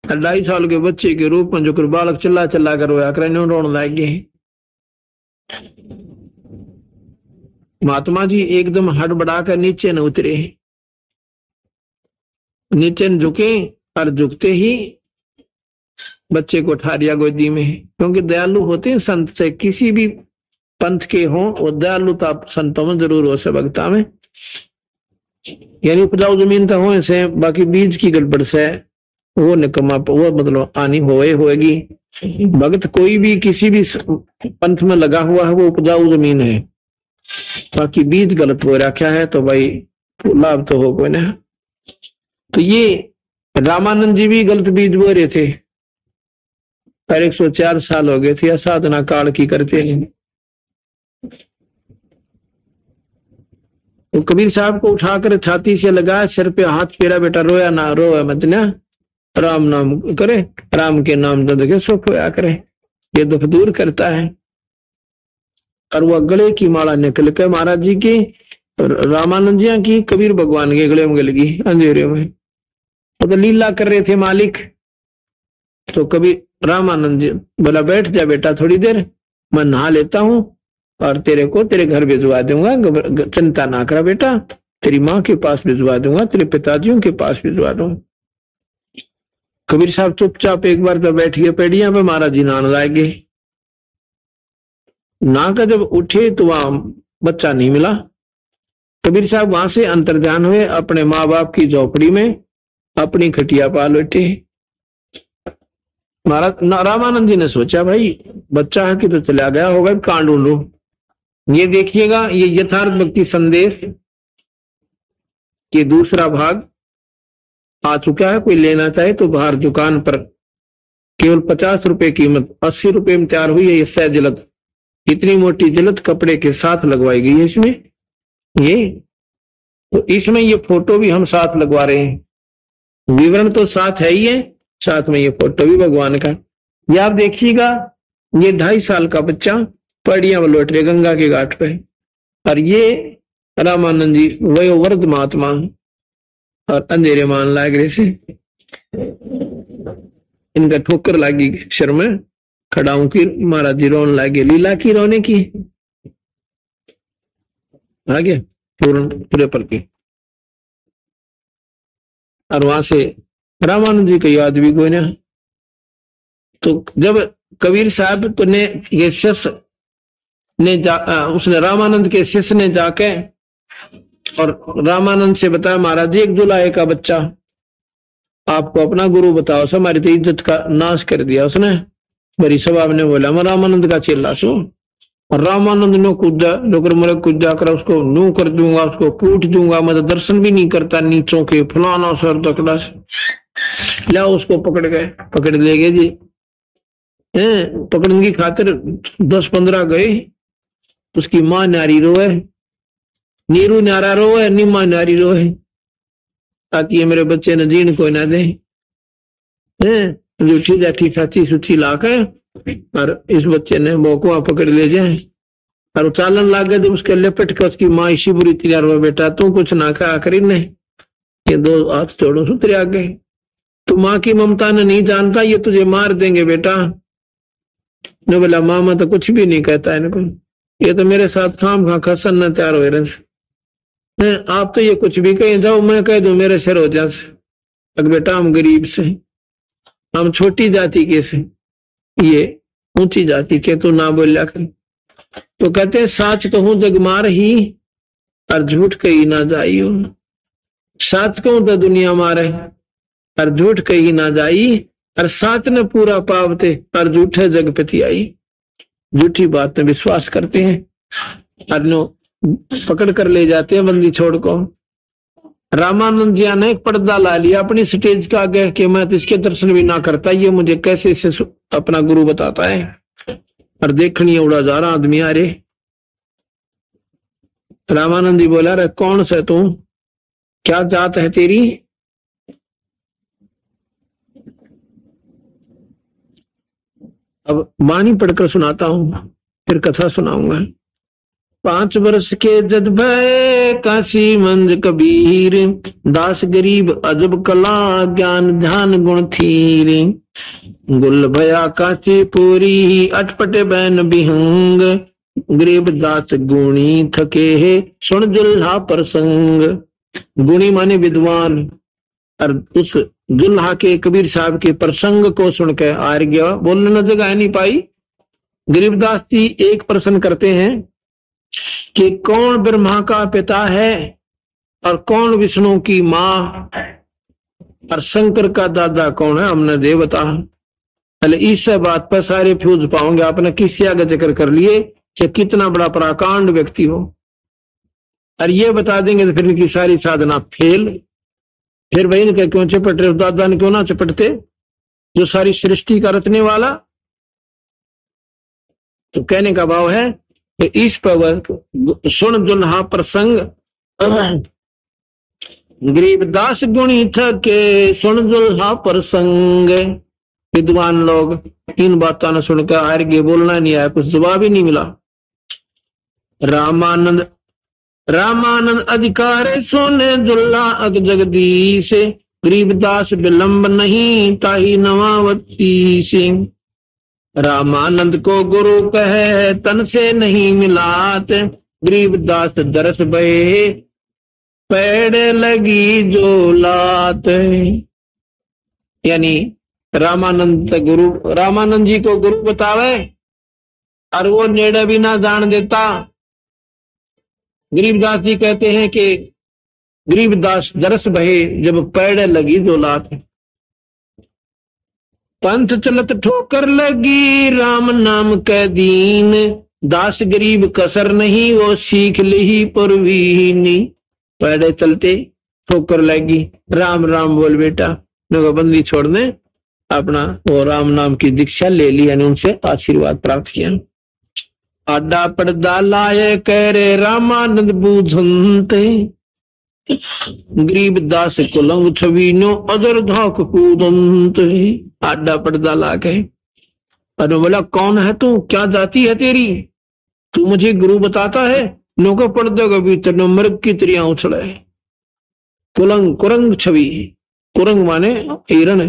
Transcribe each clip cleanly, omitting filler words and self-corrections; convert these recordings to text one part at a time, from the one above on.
2.5 साल के बच्चे के रूप में जो कर बालक चिल्ला चिल्ला कर रोया करे, रोने लग गए। महात्मा जी एकदम हड़बड़ा कर नीचे न उतरे, नीचे न झुके, और झुकते ही बच्चे को उठा लिया गोदी में। क्योंकि दयालु होते हैं संत, से किसी भी पंथ के हों, वो दयालुता संतों में जरूर हो, से भक्ता में। यानी उपजाऊ जमीन तो हो से, बाकी बीज की गड़बड़ से वो निकम्मा, वो मतलब आनी होएगी। भक्त कोई भी किसी भी पंथ में लगा हुआ है, वो उपजाऊ जमीन है, बाकी बीज गलत हो रखा है तो भाई लाभ तो हो कोई ना। तो ये रामानंद जी भी गलत बीज बो रहे थे, पर 104 साल हो गए थे साधना काल की करते हैं। तो कबीर साहब को उठाकर छाती से लगा, सिर पे हाथ फेरा, बेटा रोया ना, रोया मत ना, राम नाम करे, राम के नाम तो देखे सुख होया करे, ये दुख दूर करता है। और वह गले की माला निकल के महाराज जी की, रामानंद जी की, कबीर भगवान के गले में लगी अंधेरे में। तो लीला कर रहे थे मालिक। तो कबीर रामानंद जी बोला, बैठ जा बेटा थोड़ी देर, मैं नहा लेता हूं और तेरे को तेरे घर भिजवा दूंगा, चिंता ना करा बेटा, तेरी माँ के पास भिजवा दूंगा, तेरे पिताजियों के पास भिजवा दूंगा। कबीर साहब चुपचाप एक बार तो बैठ गए पेड़िया पे, महाराज जी नहाने लागे। ना का जब उठे तो वहां बच्चा नहीं मिला। कबीर साहब वहां से अंतर्ध्यान हुए, अपने माँ बाप की झोपड़ी में अपनी खटिया पा बैठे। महाराज रामानंद जी ने सोचा, भाई बच्चा है कि तो चला गया होगा, कहां ढूंढू। ये देखिएगा, ये यथार्थ भक्ति संदेश के दूसरा भाग आ चुका है। कोई लेना चाहे तो बाहर दुकान पर केवल 50 रुपए कीमत, 80 रुपए में तैयार हुई है ये सह जिलत। इतनी मोटी जिलत कपड़े के साथ लगवाई गई है इसमें। ये तो इसमें ये फोटो भी हम साथ लगवा रहे हैं, विवरण तो साथ है ही है, साथ में ये फोटो भी भगवान का। ये आप देखिएगा, ये 2.5 साल का बच्चा पहाड़ियां में लौट रहे गंगा के घाट पे, और ये रामानंद जी वयोवृद्ध महात्मा और अंधेरे मान लाग रहे से। इनका ठोकर लागी शर में खड़ाऊ की, महाराज जी रोन लागे, लीला की रोने की आगे पूरे पर की। और वहां से रामानंद जी को याद भी कोई ना। तो जब कबीर साहब तो ने ये शिष्य ने उसने रामानंद के शिष्य ने जाके और रामानंद से बताया, महाराज जी एक जुलाहे का बच्चा आपको अपना गुरु बताओ, हमारी तो इज्जत का नाश कर दिया उसने। बड़ी सभा ने बोला, मैं रामानंद का चेला सू, और रामानंद ने कूदा जोकर मेरे कूदा कर उसको नू कर दूंगा, उसको कूट दूंगा, मैं तो दर्शन भी नहीं करता नीचों के, फलाना सर तकड़ा से। ला उसको पकड़ गए, पकड़ ले गए जी, पकड़ने की खातिर 10-15 गए। उसकी मां नारी रोए, नीरू नारा रोए, नीमा नारी रोए, ताकि ये मेरे बच्चे ने जीण को ना दे। जूठी जाठी साची सुची लाकर और इस बच्चे ने बोकुआ पकड़ ले जाए और चालन लाग गए। जब उसके लिपट कर उसकी माँ इसी बुरी तैयार हुआ, बेटा तू कुछ ना कहा करी ने, ये 2 हाथ जोड़ो सुतरे आ गए, तू माँ की ममता ने नहीं जानता, ये तुझे मार देंगे बेटा। ने बोला, मामा तो कुछ भी नहीं कहता है इनको, ये तो मेरे साथ खाम खा खसन न तैयार हो रहे। आप तो ये कुछ भी कहें जाओ, मैं कह दूं मेरे सिर हो जा से। अगर बेटा हम गरीब से, हम छोटी जाति के से, ये ऊंची जाति के, तो ना बोलिया कर। तो कहते हैं, साच कहूं जग मार ही और झूठ कही ना जाइयो। साच कहूं तो दुनिया मारे और झूठ कही ना जाई, और साच ने पूरा पावते और झूठे जग पति आई। झूठी बात में विश्वास करते हैं और नो पकड़ कर ले जाते हैं बंदी छोड़ को। रामानंद जी ने एक पर्दा ला लिया अपनी स्टेज का आगे कि मैं तो इसके दर्शन भी ना करता, ये मुझे कैसे से अपना गुरु बताता है। और देखनी उड़ा जा रहा आदमी आ रे। रामानंद जी बोला, रे कौन से तू, क्या जात है तेरी? अब वाणी पढ़कर सुनाता हूं, फिर कथा सुनाऊंगा। 5 वर्ष के जद भय काशी मंज कबीर, दास गरीब अजब कला ज्ञान ध्यान गुण थीर। गुल भया काशी पूरी अटपट बैन बिहंग, गरीब दास गुणी थके है सुन जुल्हा प्रसंग। गुणी माने विद्वान, और उस जुल्हा के कबीर साहब के प्रसंग को सुनकर आर गया, बोलने न जगह नहीं पाई। गरीबदास जी एक प्रश्न करते हैं कि कौन ब्रह्मा का पिता है और कौन विष्णु की माँ और शंकर का दादा कौन है, हमने दे बता। पहले इस बात पर सारे फ्यूज पाओगे। आपने किसी आगे जिक्र कर लिए चाहे कितना बड़ा पराकांड व्यक्ति हो, और ये बता देंगे तो फिर इनकी सारी साधना फेल। फिर वही इनके क्यों चपट, दादा ने क्यों ना चपटते, जो सारी सृष्टि का रचने वाला। तो कहने का भाव है कि इस पर सुन जुल्हा प्रसंग, गरीबदास गुणी थके सुन जुल्हा प्रसंग। विद्वान लोग इन बातों ने सुनकर हार गए, बोलना नहीं आया, कुछ जवाब ही नहीं मिला। रामानंद रामानंद अधिकार सोने जुल्ला अग जगदीश, गरीबदास विलंब नहीं ताही नवावती सिंह। रामानंद को गुरु कहे तन से नहीं मिलात, गरीबदास दरस भये पेड़ लगी जो लात। यानी रामानंद जी को गुरु बतावे और वो नेड़े भी ना जान देता। गरीबदास जी कहते हैं कि गरीबदास दरस भये जब पेड़ लगी जो लात। पंथ चलत ठोकर लगी राम नाम के दीन, दास गरीब कसर नहीं वो सीख ली परवीनी। पेड़े चलते ठोकर लगी, राम राम बोल बेटा, बंदी छोड़ने अपना वो राम नाम की दीक्षा ले ली, यानी उनसे आशीर्वाद प्राप्त किया। आडा पर्दा लाए करे रामानंद बूझनते, गरीबदास कुलंग छवीनो अदर धाक कूदंत। आडा पर्दा लाके अरे बोला कौन है तू, क्या जाति है तेरी, तू मुझे गुरु बताता है। नौका पर्दा का भीतर न मृग की त्रिया उछले। कुलंग कुरंग छवि, कुरंग माने हिरण,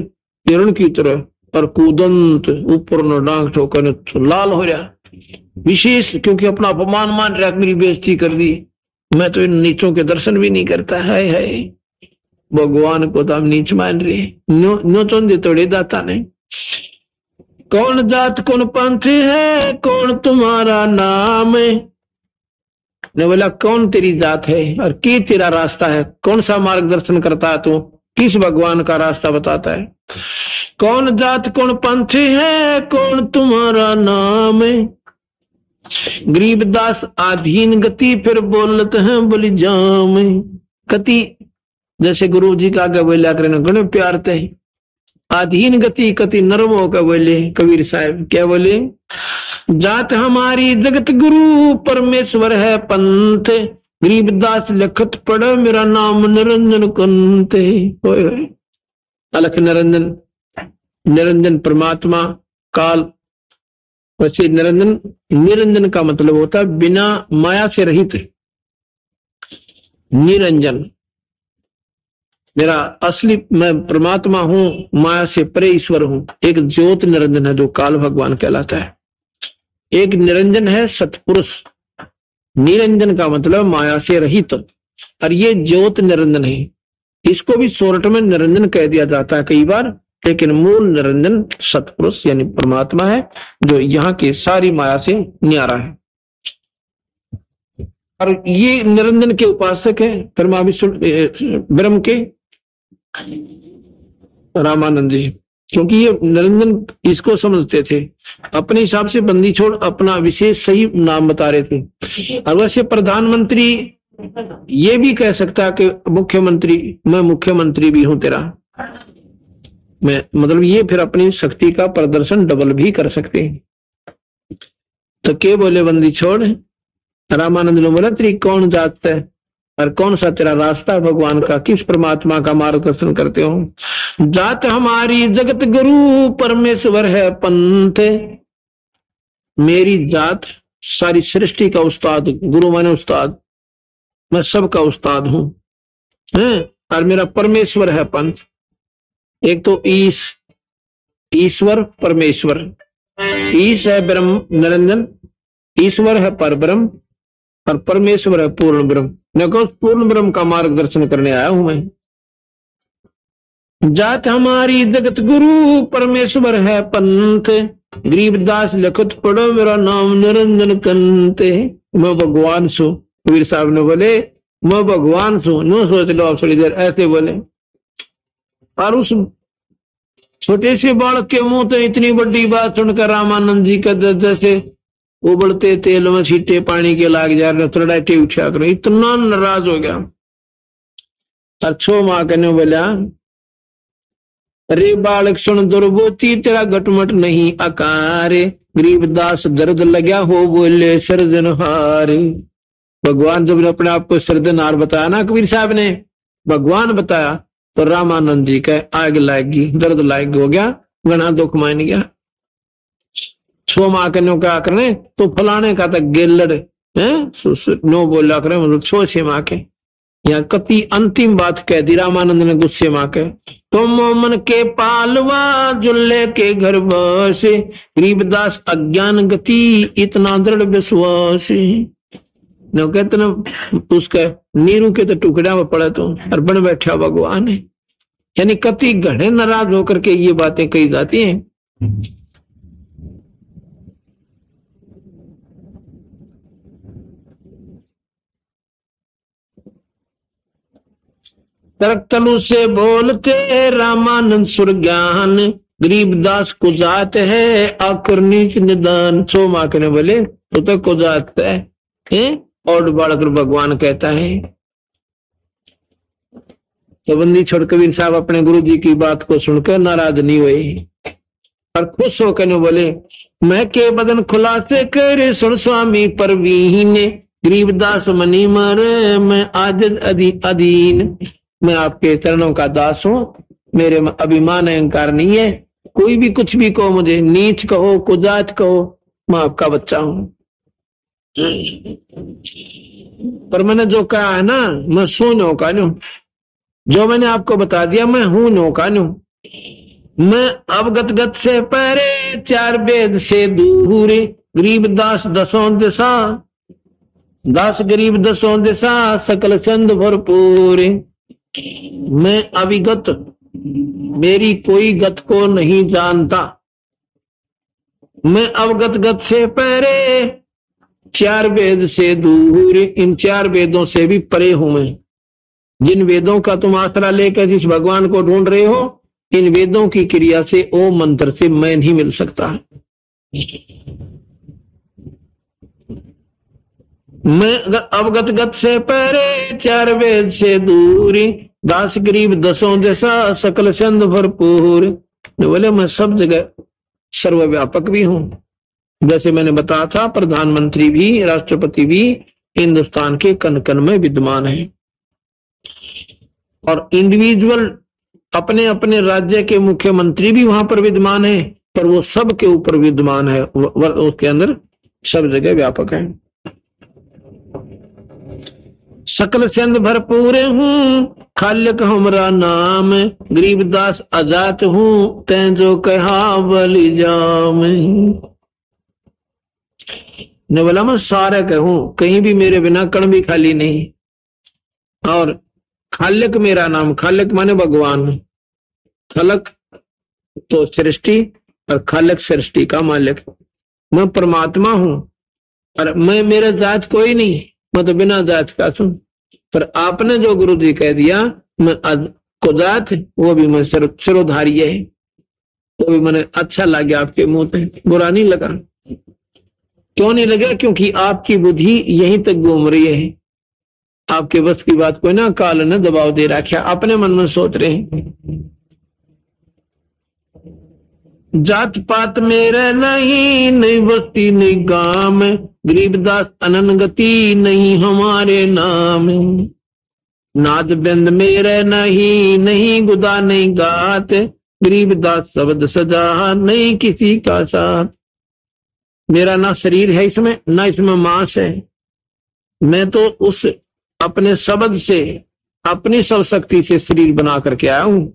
हिरण की तरह, और कूदंत ऊपर न डांग ठोकर लाल हो रहा विशेष, क्योंकि अपना अपमान मान रहा, मेरी बेइज्जती कर दी, मैं तो इन नीचों के दर्शन भी नहीं करता है। भगवान को तो हम नीच मान रहे, नो चंदे तोड़े दाता ने। कौन जात कौन पंथ है कौन तुम्हारा नाम, ने बोला कौन तेरी जात है और की तेरा रास्ता है, कौन सा मार्गदर्शन करता है तू, किस भगवान का रास्ता बताता है। कौन जात कौन पंथ है कौन तुम्हारा नाम, गरीबदास आधीन गति फिर बोलते हैं बोली जाम। गति जैसे गुरु जी का आगे बोलिया करें गणे प्यार थे, आधीन गति कति नरम होकर बोले कबीर साहब, क्या बोले, जात हमारी जगत गुरु परमेश्वर है पंथ, गरीबदास लखत पढ़ मेरा नाम निरंजन कंत। अलख निरंजन, निरंजन परमात्मा काल, वैसे निरंजन, निरंजन का मतलब होता है बिना माया से रहित। निरंजन मेरा असली मैं परमात्मा हूं, माया से परे ईश्वर हूं। एक ज्योत निरंजन है जो काल भगवान कहलाता है, एक निरंजन है सतपुरुष। निरंजन का मतलब माया से रहित, और ये ज्योत निरंजन है। इसको भी शॉर्ट में निरंजन कह दिया जाता है कई बार, लेकिन मूल निरंजन सतपुरुष यानी परमात्मा है जो यहाँ की सारी माया से न्यारा है। और ये निरंजन के उपासक है ब्रह्मा विष्णु ब्रह्म के रामानंद जी, क्योंकि ये निरंजन इसको समझते थे। अपने हिसाब से बंदी छोड़ अपना विशेष सही नाम बता रहे थे। और वैसे प्रधानमंत्री ये भी कह सकता कि मुख्यमंत्री, मैं मुख्यमंत्री भी हूं तेरा, मैं मतलब ये फिर अपनी शक्ति का प्रदर्शन डबल भी कर सकते हैं। तो के बोले बंदी छोड़, रामानंद ने बोला तेरी कौन जात है और कौन सा तेरा रास्ता भगवान का, किस परमात्मा का मार्गदर्शन करते हो। जात हमारी जगत गुरु परमेश्वर है पंथ, मेरी जात सारी सृष्टि का उस्ताद, गुरु माने उस्ताद, मैं सबका उस्ताद हूं, हैं? और मेरा परमेश्वर है पंथ। एक तो ईश्वर परमेश्वर, ईश है ब्रह्म निरंजन, ईश्वर है पर ब्रह्म और परमेश्वर है पूर्ण ब्रह्म। देखो उस पूर्ण ब्रह्म का मार्गदर्शन करने आया हूं मैं। जात हमारी जगत गुरु परमेश्वर है पंथ, गरीबदास लखत पढ़ो मेरा नाम निरंजन कंते। मैं भगवान सु, कबीर साहब ने बोले मैं भगवान सु, नो सोच लो आप थोड़ी देर, ऐसे बोले। और उस छोटे से बालक के मुंह तो इतनी बड़ी बात सुनकर रामानंद जी का जैसे उबलते तेल में छींटे पानी के लाग जा रहे, तड़ाटे उठा करो, इतना नाराज हो गया। अच्छो माँ कहने बोला, अरे बालक सुन दुर्बोती तेरा घटमट नहीं आकारे, गरीबदास दर्द लग्या हो बोले सर्जनहारे। भगवान जब अपने आप को सर्जनहार बताया ना कबीर साहब ने, भगवान बताया, तो रामानंद जी का आग लाएगी, दर्द लाएगी हो गया, घना दुख मान गया। छो माँ के नो क्या करने तो फलाने का तक गेलड़ है नो बोला करे, मतलब छो से माँ के यहाँ कति अंतिम बात कह दी रामानंद ने गुस्से माँ के। तो मोमन के पालवा जुल्ले के घर बसे, गरीबदास अज्ञान गति इतना दृढ़ विश्वास। न कहते न उसके नीरू के तो टुकड़ा में पड़ा तो और बन बैठा भगवान है। यानी कति घड़े नाराज होकर के ये बातें कही जाती हैं। तरकतलु से बोलते रामानंद सुर ज्ञान, गरीबदास को जात है आकर नीच निदान। सो माँ के ने बोले तो को जात है और बालकर भगवान कहता है। तो बंदी छोड़ कबीर साहब अपने गुरु जी की बात को सुनकर नाराज नहीं हुए और खुश होकर बोले, मैं के बदन खुलासे करे सुन स्वामी परवीन, गरीबदास मनी मरे मैं आज अधीन। मैं आपके चरणों का दास हूं, मेरे अभिमान अहंकार नहीं है, कोई भी कुछ भी कहो, मुझे नीच कहो कुजात कहो, मैं आपका बच्चा हूं। पर मैंने जो कहा है ना, मैं सू नौका लू, जो मैंने आपको बता दिया मैं हूं नौका लू। मैं अवगत गत से पहरे चार वेद से दूर, गरीबदास दसों दिशा, दास गरीब दसों दिशा सकल चंद भरपूर। मैं अविगत, मेरी कोई गत को नहीं जानता, मैं अवगत गत से पहरे चार वेद से दूर, इन चार वेदों से भी परे हूं मैं। जिन वेदों का तुम आसरा लेकर जिस भगवान को ढूंढ रहे हो, इन वेदों की क्रिया से ओम मंत्र से मैं नहीं मिल सकता। मैं अवगत गत से पहरे चार वेद से दूरी, दास गरीब दसों दिशा सकल चंद भरपूर। बोले मैं सब जगह सर्वव्यापक भी हूं। जैसे मैंने बताया था, प्रधानमंत्री भी राष्ट्रपति भी हिंदुस्तान के कण कण में विद्यमान है और इंडिविजुअल अपने अपने राज्य के मुख्यमंत्री भी वहां पर विद्यमान है, पर वो सब के ऊपर विद्यमान है, उसके अंदर सब जगह व्यापक है। सकल चंद भरपूर हूं खाल्यक हमरा नाम, गरीबदास अजात हूं तै जो कहा बलि जाम। ने बोला मैं सारे कहूं, कहीं भी मेरे बिना कण भी खाली नहीं। और खाल्यक मेरा नाम, खाल्यक माने भगवान, खलक तो सृष्टि और खाल्यक सृष्टि का मालिक। मैं परमात्मा हूं और मैं मेरा जात कोई नहीं, मैं तो बिना जात का सुन। पर आपने जो गुरु जी कह दिया मैं को जात, वो भी मैं सिरोधारी है, वो भी मैंने अच्छा लगा आपके मुंह पे, बुरा नहीं लगा। क्यों नहीं लगा? क्योंकि आपकी बुद्धि यहीं तक घूम रही है, आपके बस की बात को ना काल ने दबाव दे रखा, अपने मन में सोच रहे हैं। जात पात मेरे नहीं, नहीं बस्ती नहीं गांव, गरीबदास अनन गति नहीं हमारे नाम। नाद बिंद मेरे नहीं, नहीं गुदा नहीं गात, गरीबदास शब्द सजा नहीं किसी का साथ। मेरा ना शरीर है इसमें, ना इसमें मांस है। मैं तो उस अपने शब्द से, अपनी सब शक्ति से शरीर बना करके आया हूं।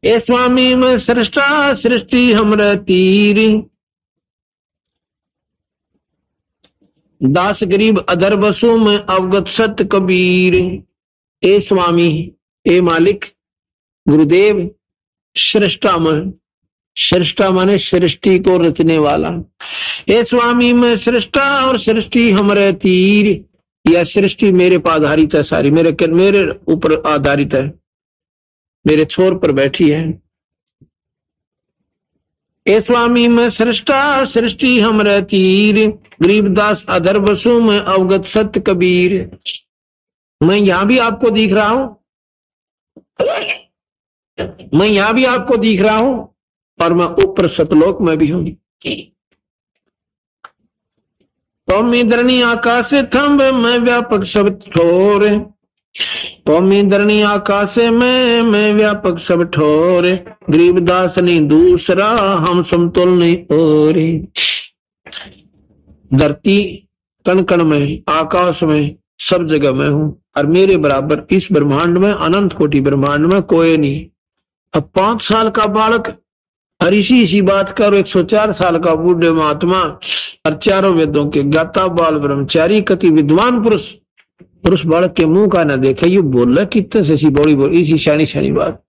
ए स्वामी मैं सृष्टा सृष्टि हमरा तीर, दास गरीब अधर बसो में अवगत सत्य कबीर। ए स्वामी, ए मालिक, गुरुदेव, सृष्टा में, सृष्टा माने सृष्टि को रचने वाला। ए स्वामी मैं सृष्टा और सृष्टि हमारे तीर, या सृष्टि मेरे पर आधारित है, सारी मेरे ऊपर आधारित है, मेरे छोर पर बैठी है। ए स्वामी मैं सृष्टा सृष्टि हमारे तीर, गरीबदास अधर बसु में अवगत सत्य कबीर। मैं यहां भी आपको दिख रहा हूं, मैं यहां भी आपको दिख रहा हूं, और मैं ऊपर सतलोक में भी हूं। पौमी धरणी आकाश थंब मैं व्यापक सब ठोर, पौमी धरणी आकाश में मैं व्यापक सब ठोर, गरीबदास नहीं दूसरा हम समतुल नहीं और। धरती कण कण में, आकाश में, सब जगह मैं हूं, और मेरे बराबर इस ब्रह्मांड में, अनंत कोटि ब्रह्मांड में कोई नहीं। अब 5 साल का बालक और इसी बात कर 104 साल का बूढ़े महात्मा और चारों वेदों के गाता बाल ब्रह्मचारी कति विद्वान पुरुष, पुरुष बालक के मुंह का ना देखे, ये बोल रहा कितने से ऐसी बड़ी बोल, इसी शानी शानी बात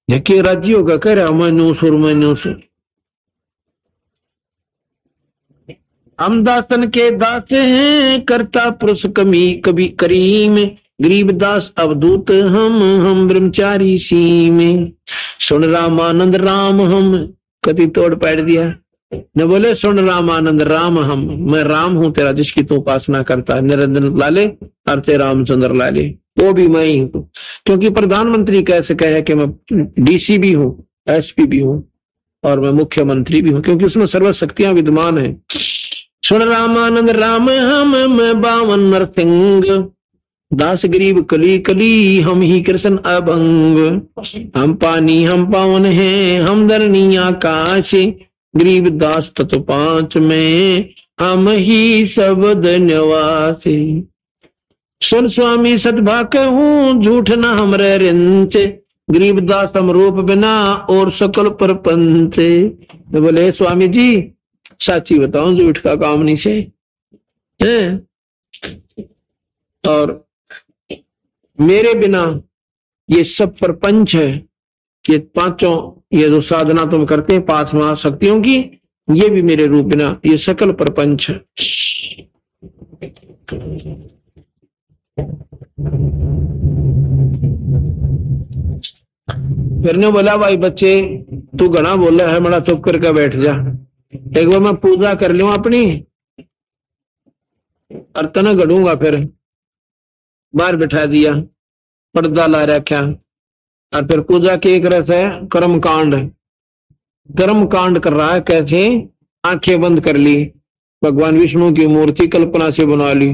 के राज्यों का कह रहा मैं नूसुर। हम दासन के दास हैं, करता पुरुष कभी करीम, गरीब दास अवधूत हम ब्रह्मचारी सी में। सुन रामानंद राम हम, कति तोड़ पैड़ दिया न, बोले सुन रामानंद राम हम, मैं राम हूं तेरा जिसकी तू उपासना करता है, निरंजन लाले और ते रामचंद्र लाले, वो भी मैं ही हूं। क्योंकि प्रधानमंत्री कैसे कहे कि मैं डीसी भी हूं, एसपी भी हूं, और मैं मुख्यमंत्री भी हूं, क्योंकि उसमें सर्व शक्तियां विद्यमान है। सुन रामानंद राम हम, मैं बावन नरसिंह, दास गरीब कली कली हम ही कृष्ण अभंग। हम पानी हम पावन हैं, हम धरणी आकाश, गरीब दास तत्व 5 में हम ही सब धन्यवासी। सुन स्वामी सद्भाक हूँ, झूठ न हमरे रिंच, गरीब दास हम रूप बिना और सकल परपंच। तो बोले स्वामी जी साची बताऊं, झूठ का काम नहीं से है, और मेरे बिना ये सब प्रपंच है, ये 5 ये जो साधना तुम करते हैं 5 महाशक्तियों की, ये भी मेरे रूप बिना ये सकल प्रपंच है। फिर ने बोला भाई बच्चे तू घना बोला है, बड़ा चुप करके बैठ जा, एक बार मैं पूजा कर लूं अपनी और तना गढ़ूंगा। फिर बाहर बिठा दिया, पर्दा ला रखा, और फिर पूजा की एक रस है कर्म कांड कर रहा है। कैसे? आंखें बंद कर ली, भगवान विष्णु की मूर्ति कल्पना से बना ली,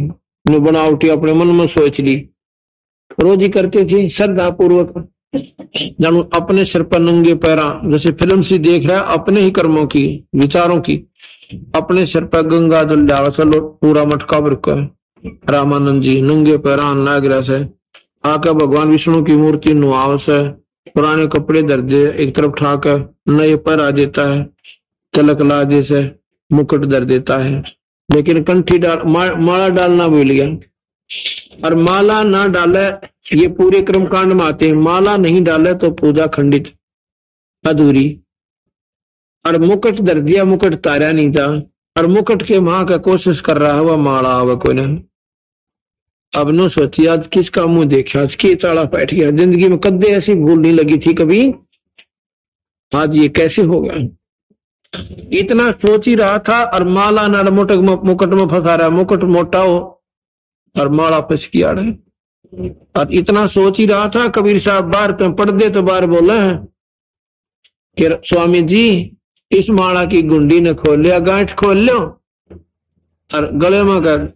बनावटी अपने मन में सोच ली, रोज ही करते थे श्रद्धा पूर्वक, जानू अपने सिर पर नंगे पैरा, जैसे फिल्म से देख रहा है अपने ही कर्मों की विचारों की, अपने सिर पर गंगा जल डाला चलो पूरा मटका रखा है। रामानंद जी नंगे पैरा लाग रहा से आकर भगवान विष्णु की मूर्ति नुआव से पुराने कपड़े धर दे, एक तरफ ठाकर नए पर आ देता है, तिलक ला दे से मुकुट धर देता है, लेकिन कंठी डाल माला डालना भूल गया। और माला ना डाले, ये पूरे क्रम कांड में आते हैं, माला नहीं डाले तो पूजा खंडित अधूरी। और मुकुट धर दिया, मुकुट तारा नहीं था, और मुकुट के मां का कोशिश कर रहा है वह माला आवे कोई ने। अब नो सोची आज किसका मुंह देखा, इसकी चाड़ा बैठ गया, जिंदगी में कदे ऐसी भूल नहीं लगी थी कभी, आज ये कैसे हो गया। इतना सोच ही रहा था और माला ना मुकुट में फंसा रहा, मुकुट मोटा हो और माला फंस गया। और इतना सोच ही रहा था, कबीर साहब बाहर पे पर्दे तो बाहर बोले हैं कि स्वामी जी इस माला की गुंडी ने खोल लिया, गांठ खोल लो और गले में कर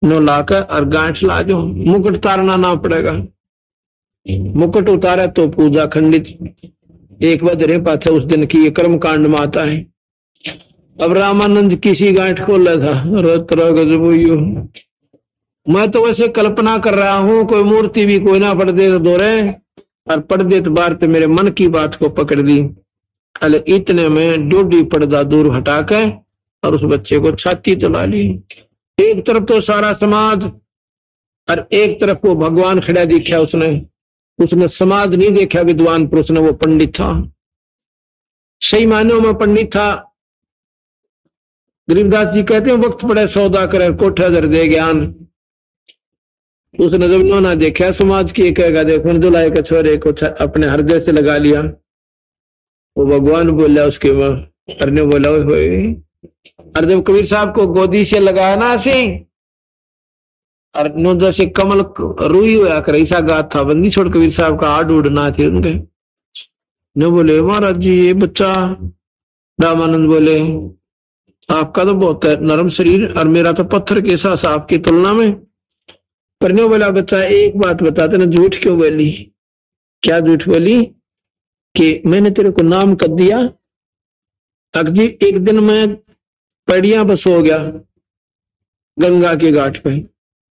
नो लाकर और गांठ ला जो, मुकुट उतारना ना पड़ेगा। मुकुट उतारे तो पूजा खंडित, एक बदरे पाथे उस दिन की ये कर्म कांड में आता है। अब रामानंद किसी गांठ खोल था, मैं तो वैसे कल्पना कर रहा हूं कोई मूर्ति भी कोई ना पढ़ दे तो दो रहे, और पढ़ दे तो बार तो मेरे मन की बात को पकड़ दी। अरे इतने में डोडी पर्दा दूर हटाकर और उस बच्चे को छाती चला ली। एक तरफ तो सारा समाज और एक तरफ वो भगवान खड़ा दिखा। उसने समाज नहीं देखा विद्वान पुरुष ने, वो पंडित था, सही मायनों में पंडित था। गरीबदास जी कहते हैं वक्त पड़े सौदा करे कोठा दर दे ज्ञान। उसने जब ना देखा समाज की कहेगा देखो दुलाए के छोरे को अपने हृदय से लगा लिया। वो भगवान बोला उसके करने बोला और जब कबीर साहब को गोदी से लगाया ना ऐसे और जैसे कमल रुई हुआ कर ऐसा गात था, बंदी छोड़ कबीर साहब का हाथ उड़ना थे उनके। न बोले महाराज जी ये बच्चा, रामानंद बोले आपका तो बहुत नरम शरीर और मेरा तो पत्थर के साथ आपकी तुलना में। पर ने बोला बच्चा एक बात बताते ना, झूठ क्यों बोली? क्या झूठ बोली? कि मैंने तेरे को नाम कर दिया। अगजी एक दिन मैं पड़िया बस हो गया गंगा के घाट पे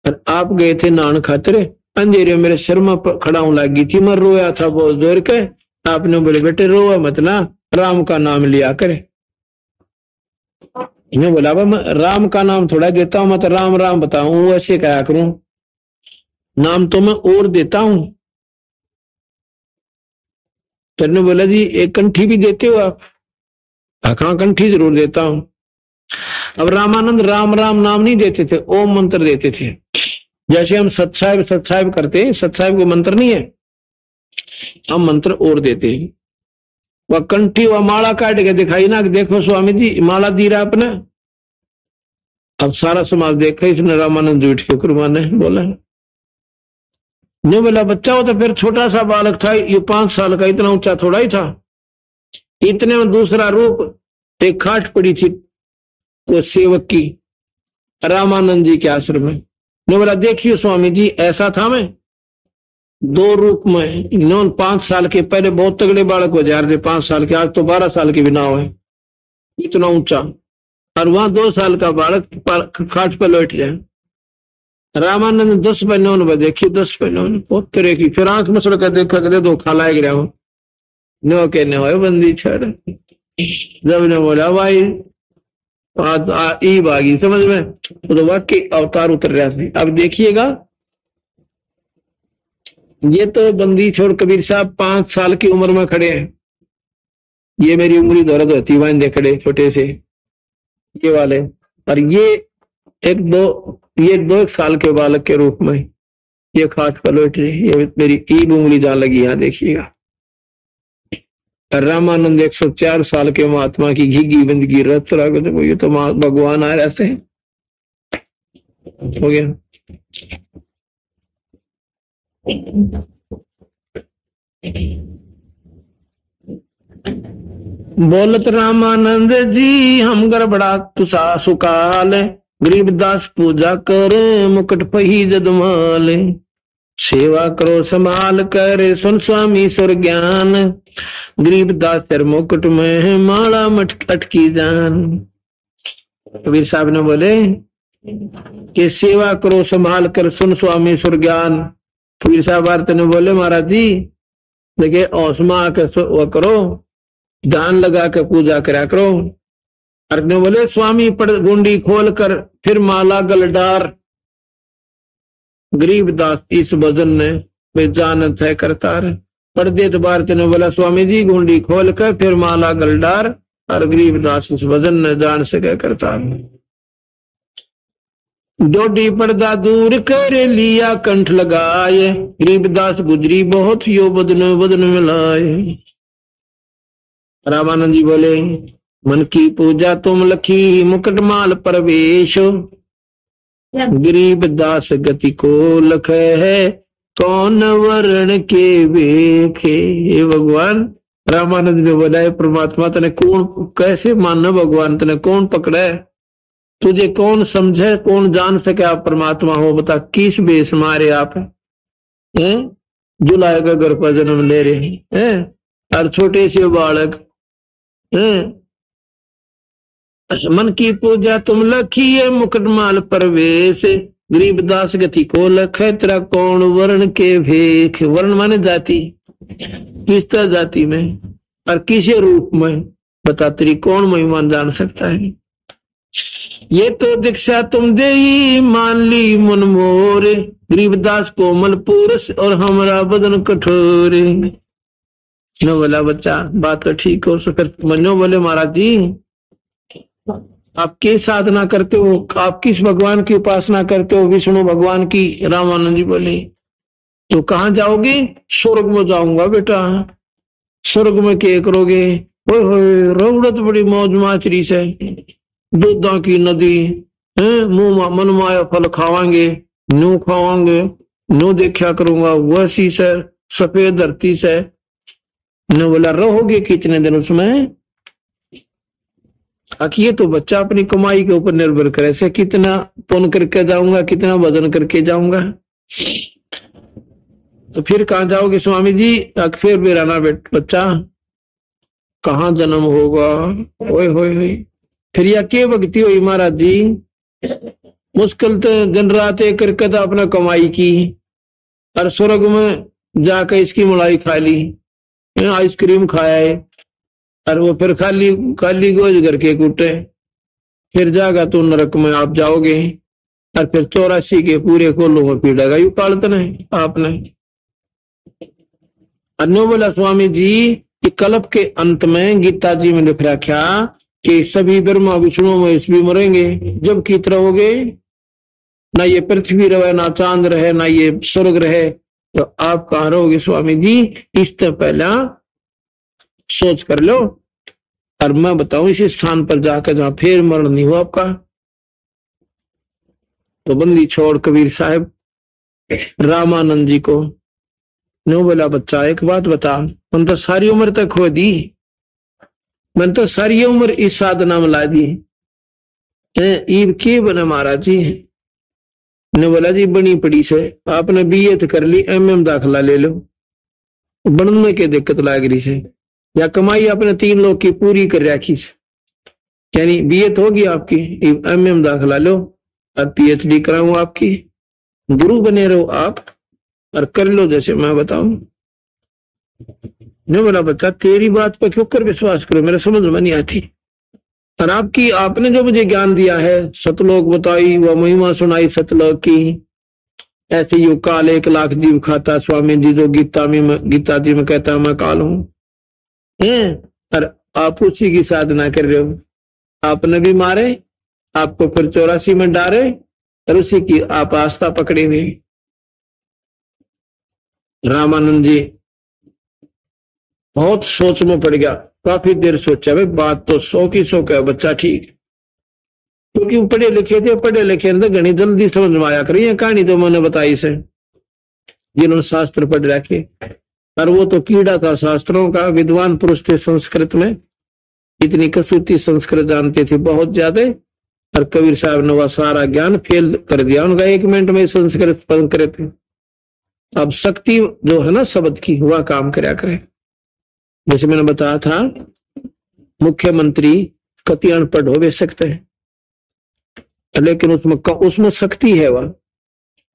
और आप गए थे नान खातिर, अंधेरे मेरे सिर में खड़ा हूं लगी थी, मैं रोया था बहुत जोर के। आपने बोले बेटे रो मत ना, राम का नाम लिया करे। मैं बोला मैं राम का नाम थोड़ा देता हूं, मैं तो राम राम बताऊं ऐसे क्या करूं, नाम तो मैं और देता हूं। फिर ने बोला जी एक कंठी भी देते हो आप? हाँ कंठी जरूर देता हूं। अब रामानंद राम राम नाम नहीं देते थे, ओम मंत्र देते थे। जैसे हम सत्साहिब करते हैं, सत्साहिब को मंत्र नहीं है, हम मंत्र और देते हैं। वह कंठी वह माला काट के दिखाई ना कि देखो स्वामी जी माला दी रहा अपने। अब सारा समाज देखा इसने रामानंद झूठ के कुर्बान है बोला। नहीं बोला बच्चा हो तो फिर छोटा सा बालक था, ये 5 साल का, इतना ऊंचा थोड़ा ही था। इतने में दूसरा रूप एक खाट पड़ी थी वो सेवक की रामानंद जी के आश्रम में। ने बोला देखिए स्वामी जी ऐसा था मैं 2 रूप में। इन्होंने 5 साल के पहले बहुत तगड़े बालक हो जा रहे थे, 5 साल के, आज तो 12 साल के भी ना हुए, इतना ऊंचा। और वहां 2 साल का बालक खाट पर बैठ जाए। रामानंद 10 बहनों देखी, 10 बहनों बहुत तरह की। फिर आंख में सड़क देखा कर दो खा लाए गिरा नो कहने हो बंदी छड़। जब ने बोला भाई ई बागी समझ में, तो वाकई अवतार उतर रहा है। अब देखिएगा ये तो बंदी छोड़ कबीर साहब 5 साल की उम्र में खड़े हैं। ये मेरी उंगली दर्द होती वाइन दे खड़े छोटे से ये वाले, और ये दो एक साल के बालक के रूप में ये खाट पर बैठ रही। ये मेरी ईब उंगली जहां लगी यहां देखिएगा। रामानंद 104 साल के महात्मा की घिगी बंदगी रत तो ये तो भगवान आ रहे हैं। हो गया बोलत रामानंद जी हम गड़बड़ा तुसा सुकाल, गरीबदास पूजा करे मुकुट पही जदमाल, सेवा करो संभाल कर सुन स्वामी सुर ज्ञान, गरीबदास तेरे मुकुट में माला अटकी जान। कबीर साहब ने बोले कि सेवा करो संभाल कर सुन स्वामी सुर ज्ञान। कबीर साहब आरती ने बोले महाराज जी देखिए औसमा आकर वो करो, ध्यान लगा कर पूजा करा करो। अर्थ ने बोले स्वामी पड़ गुंडी खोल कर फिर माला गल डार, गरीबदास इस भजन ने बेजानत है करतार। पढ़ दे तो भारत ने बोला स्वामी जी गुंडी खोल कर फिर माला गल डार, और गरीबदास इस भजन ने जान सके करतार। डोडी पर्दा दूर कर लिया कंठ लगाए, गरीबदास गुजरी बहुत यो बदन बदन मिलाए। रामानंद जी बोले मन की पूजा तुम लखी मुकुटमाल प्रवेश, गरीबदास गति को लख है कौन वर्ण के वेखे। हे भगवान रामानंद ने बोला परमात्मा तने कौन कैसे मानना, भगवान तने कौन पकड़ा है, तुझे कौन समझे कौन जान सके आप परमात्मा हो, बता किस बेस मारे आप हैं? जुलाए का घर पर जन्म ले रहे हैं? और छोटे से बालक हैं। मन की पूजा तुम लखिए मुकुटमाल परवेश, गरीबदास गति को लख तेरा कौन वर्ण के भेख। वर्ण माने जाति, किस तरह जाति में और किस रूप में, बता तेरी कौन महिमा जान सकता है। ये तो दीक्षा तुम दे मान ली मन मोरे, गरीबदास कोमल पुरुष और हमारा बदन कठोर। न बोला बच्चा बात तो ठीक हो, फिर मनो बोले महाराज जी आप किस साधना करते हो, आप किस भगवान की उपासना करते हो, विष्णु भगवान की। रामानंद जी बोले तो कहाँ जाओगे, स्वर्ग में जाऊंगा बेटा। स्वर्ग में क्या करोगे, रोगड़त बड़ी मौज माचरी से, दूधा की नदी है, मुंह मन माया फल खावांगे, न्यू खावांगे, न्यू देखा करूंगा वैसी से सफेद धरती से। न बोला रहोगे कितने दिन उसमें। ये तो बच्चा अपनी कमाई के ऊपर निर्भर करे से, कितना पुण्य करके जाऊंगा, कितना भजन करके जाऊंगा। तो फिर कहाँ जाओगे स्वामी जी, फिर भी रहना बच्चा, कहाँ जन्म होगा। ओए होए फिर यह के भक्ति हुई महाराज जी, मुश्किल तो दिन रात एक करके तो अपना कमाई की, और स्वर्ग में जाकर इसकी मलाई खा ली, आइसक्रीम खाया है, और वो फिर खाली खाली गोज करके कूटे। फिर जागा तो नरक में आप जाओगे, और फिर 84 के पूरे कोलों में पीड़ेगा यू कालत नहीं आपने। अन्यो बोला स्वामी जी कि कल्प के अंत में गीता जी में लिख रखा कि सभी ब्रह्मा विष्णु महेश भी मरेंगे। जब कित रहोगे, ना ये पृथ्वी रहे, ना चांद रहे, ना ये स्वर्ग रहे, तो आप कहाँ रहोगे स्वामी जी। इससे पहला सोच कर लो, और मैं बताऊं इसी स्थान पर जाकर जहां फिर मरण नहीं हुआ आपका। तो बंदी छोड़ कबीर साहब रामानंद जी को नो बोला बच्चा एक बात बता, मैंने तो सारी उम्र तक खो दी, मैंने तो सारी उम्र इस साधना में ला दी, ईब के बने महाराज जी। ने बोला जी बनी पड़ी से आपने बीए तो कर ली, एमएम दाखिला ले लो, बनने के दिक्कत लाग रही से, या कमाई आपने 3 लोग की पूरी कर रखी से, यानी बीए तो होगी आपकी, एमएम दाखिला लो और पीएचडी कराऊं आपकी, गुरु बने रहो आप और कर लो जैसे मैं बताऊं। नहीं बोला बच्चा तेरी बात पर क्यों कर विश्वास करो, मेरे समझ में नहीं आती। और आपकी आपने जो मुझे ज्ञान दिया है, सतलोक बताई व महिमा सुनाई सतलोक की, ऐसे यू काल 1 लाख जीव खाता स्वामी जी जो गीता जी में कहता है मैं काल हूं, और आप उसी की साधना कर रहे हो। आपने भी मारे, आपको फिर 84 में डारे, और उसी की आप आस्था पकड़े हुए। रामानंद जी बहुत सोच में पड़ गया, काफी देर सोचा, भाई बात तो 100 की 100 का बच्चा ठीक, क्योंकि पढ़े लिखे थे, पढ़े लिखे तो घनी जल्दी समझ में आया करिए कहानी तो मैंने बताई से, जिन्होंने शास्त्र पढ़ रखे। और वो तो कीड़ा था शास्त्रों का, विद्वान पुरुष थे, संस्कृत में इतनी कसूती संस्कृत जानते थे बहुत ज्यादा, और कबीर साहब ने वह सारा ज्ञान फेल कर दिया उनका, 1 मिनट में संस्कृत पढ़ करे थे। अब शक्ति जो है ना शब्द की, वह काम कराया करे। जैसे मैंने बताया था मुख्यमंत्री कति अनपढ़ हो भी सकते हैं, लेकिन उसमें शक्ति है। वह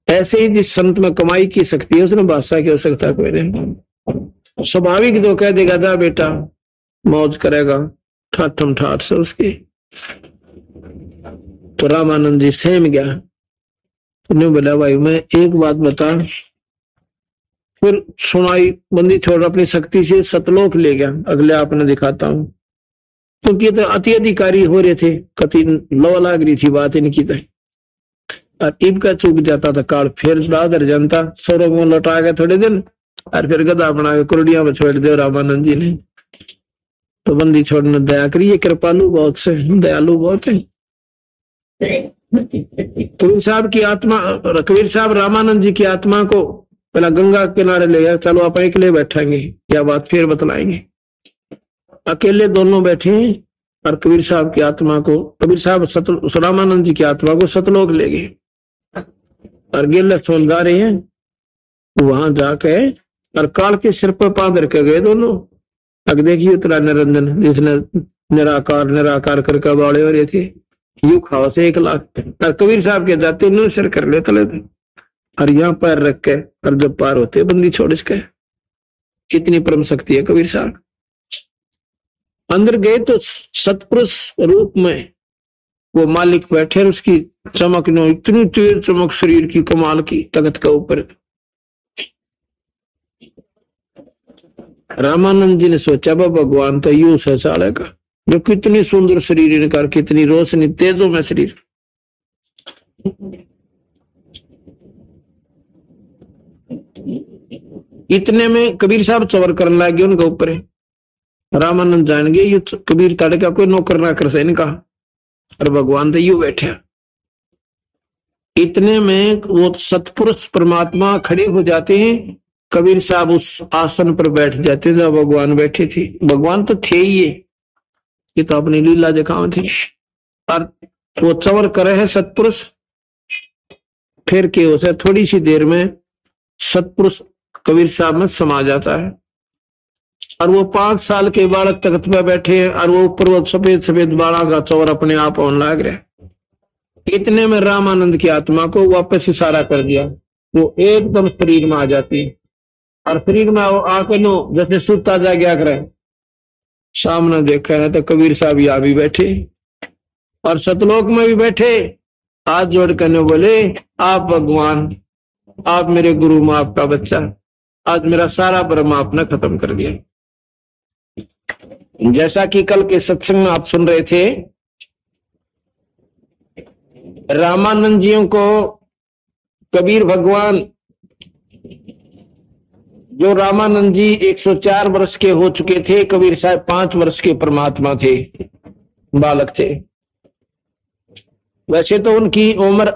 ऐसे ही जिस संत में कमाई की शक्ति है, उसमें बादशाह की हो सकता कोई नहीं। स्वाभाविक जो कह देगा जा बेटा मौज करेगा ठाठम ठाठ से उसकी। तो रामानंद जी सहम गया, उन्हें बोला भाई मैं एक बात बता, फिर सुनाई बंदी छोड़ अपनी शक्ति से सतलोक ले गया, अगले आपने दिखाता हूं, क्योंकि तो अति अधिकारी हो रहे थे, कति लो लाग रही थी बात इनकी तो, और इनका चूक जाता था काल, फिर बहादुर जनता स्वर्ग में लौटा गया थोड़े दिन, और फिर गधा बना के कुरडिया में छोड़ दिया रामानंद जी ने। तो बंदी छोड़ने दया करी, ये कृपालु बहुत से, दयालु बहुत है। कबीर साहब की आत्मा, कबीर साहब रामानंद जी की आत्मा को पहला गंगा किनारे ले गया, चलो आप अकेले बैठेंगे, क्या बात फिर बतलाएंगे। अकेले दोनों बैठे, और कबीर साहब की आत्मा को, कबीर साहब रामानंद जी की आत्मा को सतलोक ले गए, और गिल्ले सोल जा रहे हैं, वहां जाके और काल के सिर पर पांव रखे गए दोनों, अब देखिए उतरा निरंजन जिसने निराकार निराकार करके बाड़े हो रहे थे, यू खाओ से 1 लाख। और कबीर साहब के जाते उन्होंने सिर कर ले तले थे और यहाँ पैर रख के, और जब पार होते बंदी छोड़ इसके। कितनी परम शक्ति है कबीर साहब। अंदर गए तो सतपुरुष रूप में वो मालिक बैठे, उसकी चमक नो इतनी तेज चमक शरीर की, कमाल की तख्त के ऊपर। रामानंद जी ने सोचा भगवान तो यूं है साले का, जो कितनी सुंदर शरीर इनका, कितनी रोशनी तेजों में शरीर। इतने में कबीर साहब चवर करने लगे उनके ऊपर। रामानंद जानेंगे ये कबीर ताड़े का कोई नौकर ना कर से इनका, और भगवान तो यू बैठे। इतने में वो सतपुरुष परमात्मा खड़े हो जाते हैं। कबीर साहब उस आसन पर बैठ जाते जहां भगवान बैठे थे। भगवान तो थे ही ये तो अपनी लीला दिखाओ थे। और वो चवर करे है सतपुरुष, फिर के उसे थोड़ी सी देर में सतपुरुष कबीर साहब में समा जाता है। और वो 5 साल के बालक तख्त पे बैठे हैं, और वो ऊपर वो सफेद सफेद बाला का चवर अपने आप होने लग रहा। इतने में रामानंद की आत्मा को वापस इशारा कर दिया, वो एकदम शरीर में आ जाती है। और शरीर में आके नो जैसे सुता जा गया करे। सामने देखा है तो कबीर साहब यहाँ भी बैठे और सतलोक में भी बैठे, हाथ जोड़ कर बोले, आप भगवान, आप मेरे गुरु मां आपका बच्चा, आज मेरा सारा भ्रम आपने खत्म कर दिया। जैसा कि कल के सत्संग में आप सुन रहे थे, रामानंद जियों को कबीर भगवान, जो रामानंद जी 104 वर्ष के हो चुके थे, कबीर साहब 5 वर्ष के परमात्मा थे, बालक थे। वैसे तो उनकी उम्र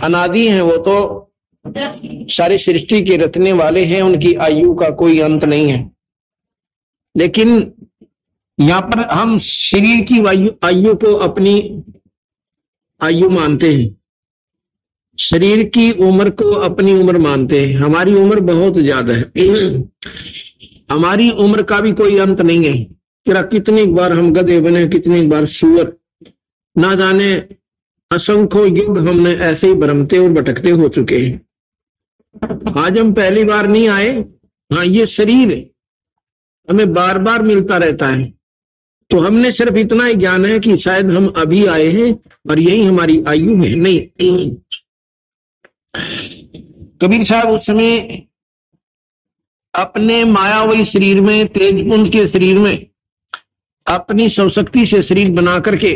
अनादि है, वो तो सारी सृष्टि के रचने वाले हैं, उनकी आयु का कोई अंत नहीं है। लेकिन यहाँ पर हम शरीर की आयु को अपनी आयु मानते हैं, शरीर की उम्र को अपनी उम्र मानते हैं। हमारी उम्र बहुत ज्यादा है, हमारी उम्र का भी कोई अंत नहीं है। तेरा कितनी बार हम गधे बने, कितनी बार सुअर, ना जाने असंख्य युग हमने ऐसे ही भ्रमते और भटकते हो चुके हैं। आज हम पहली बार नहीं आए। हाँ, ये शरीर हमें बार बार मिलता रहता है, तो हमने सिर्फ इतना ही ज्ञान है कि शायद हम अभी आए हैं और यही हमारी आयु है। नहीं, कबीर साहब उस समय अपने मायावी शरीर में, तेजपुंज के शरीर में, अपनी शक्ति से शरीर बना करके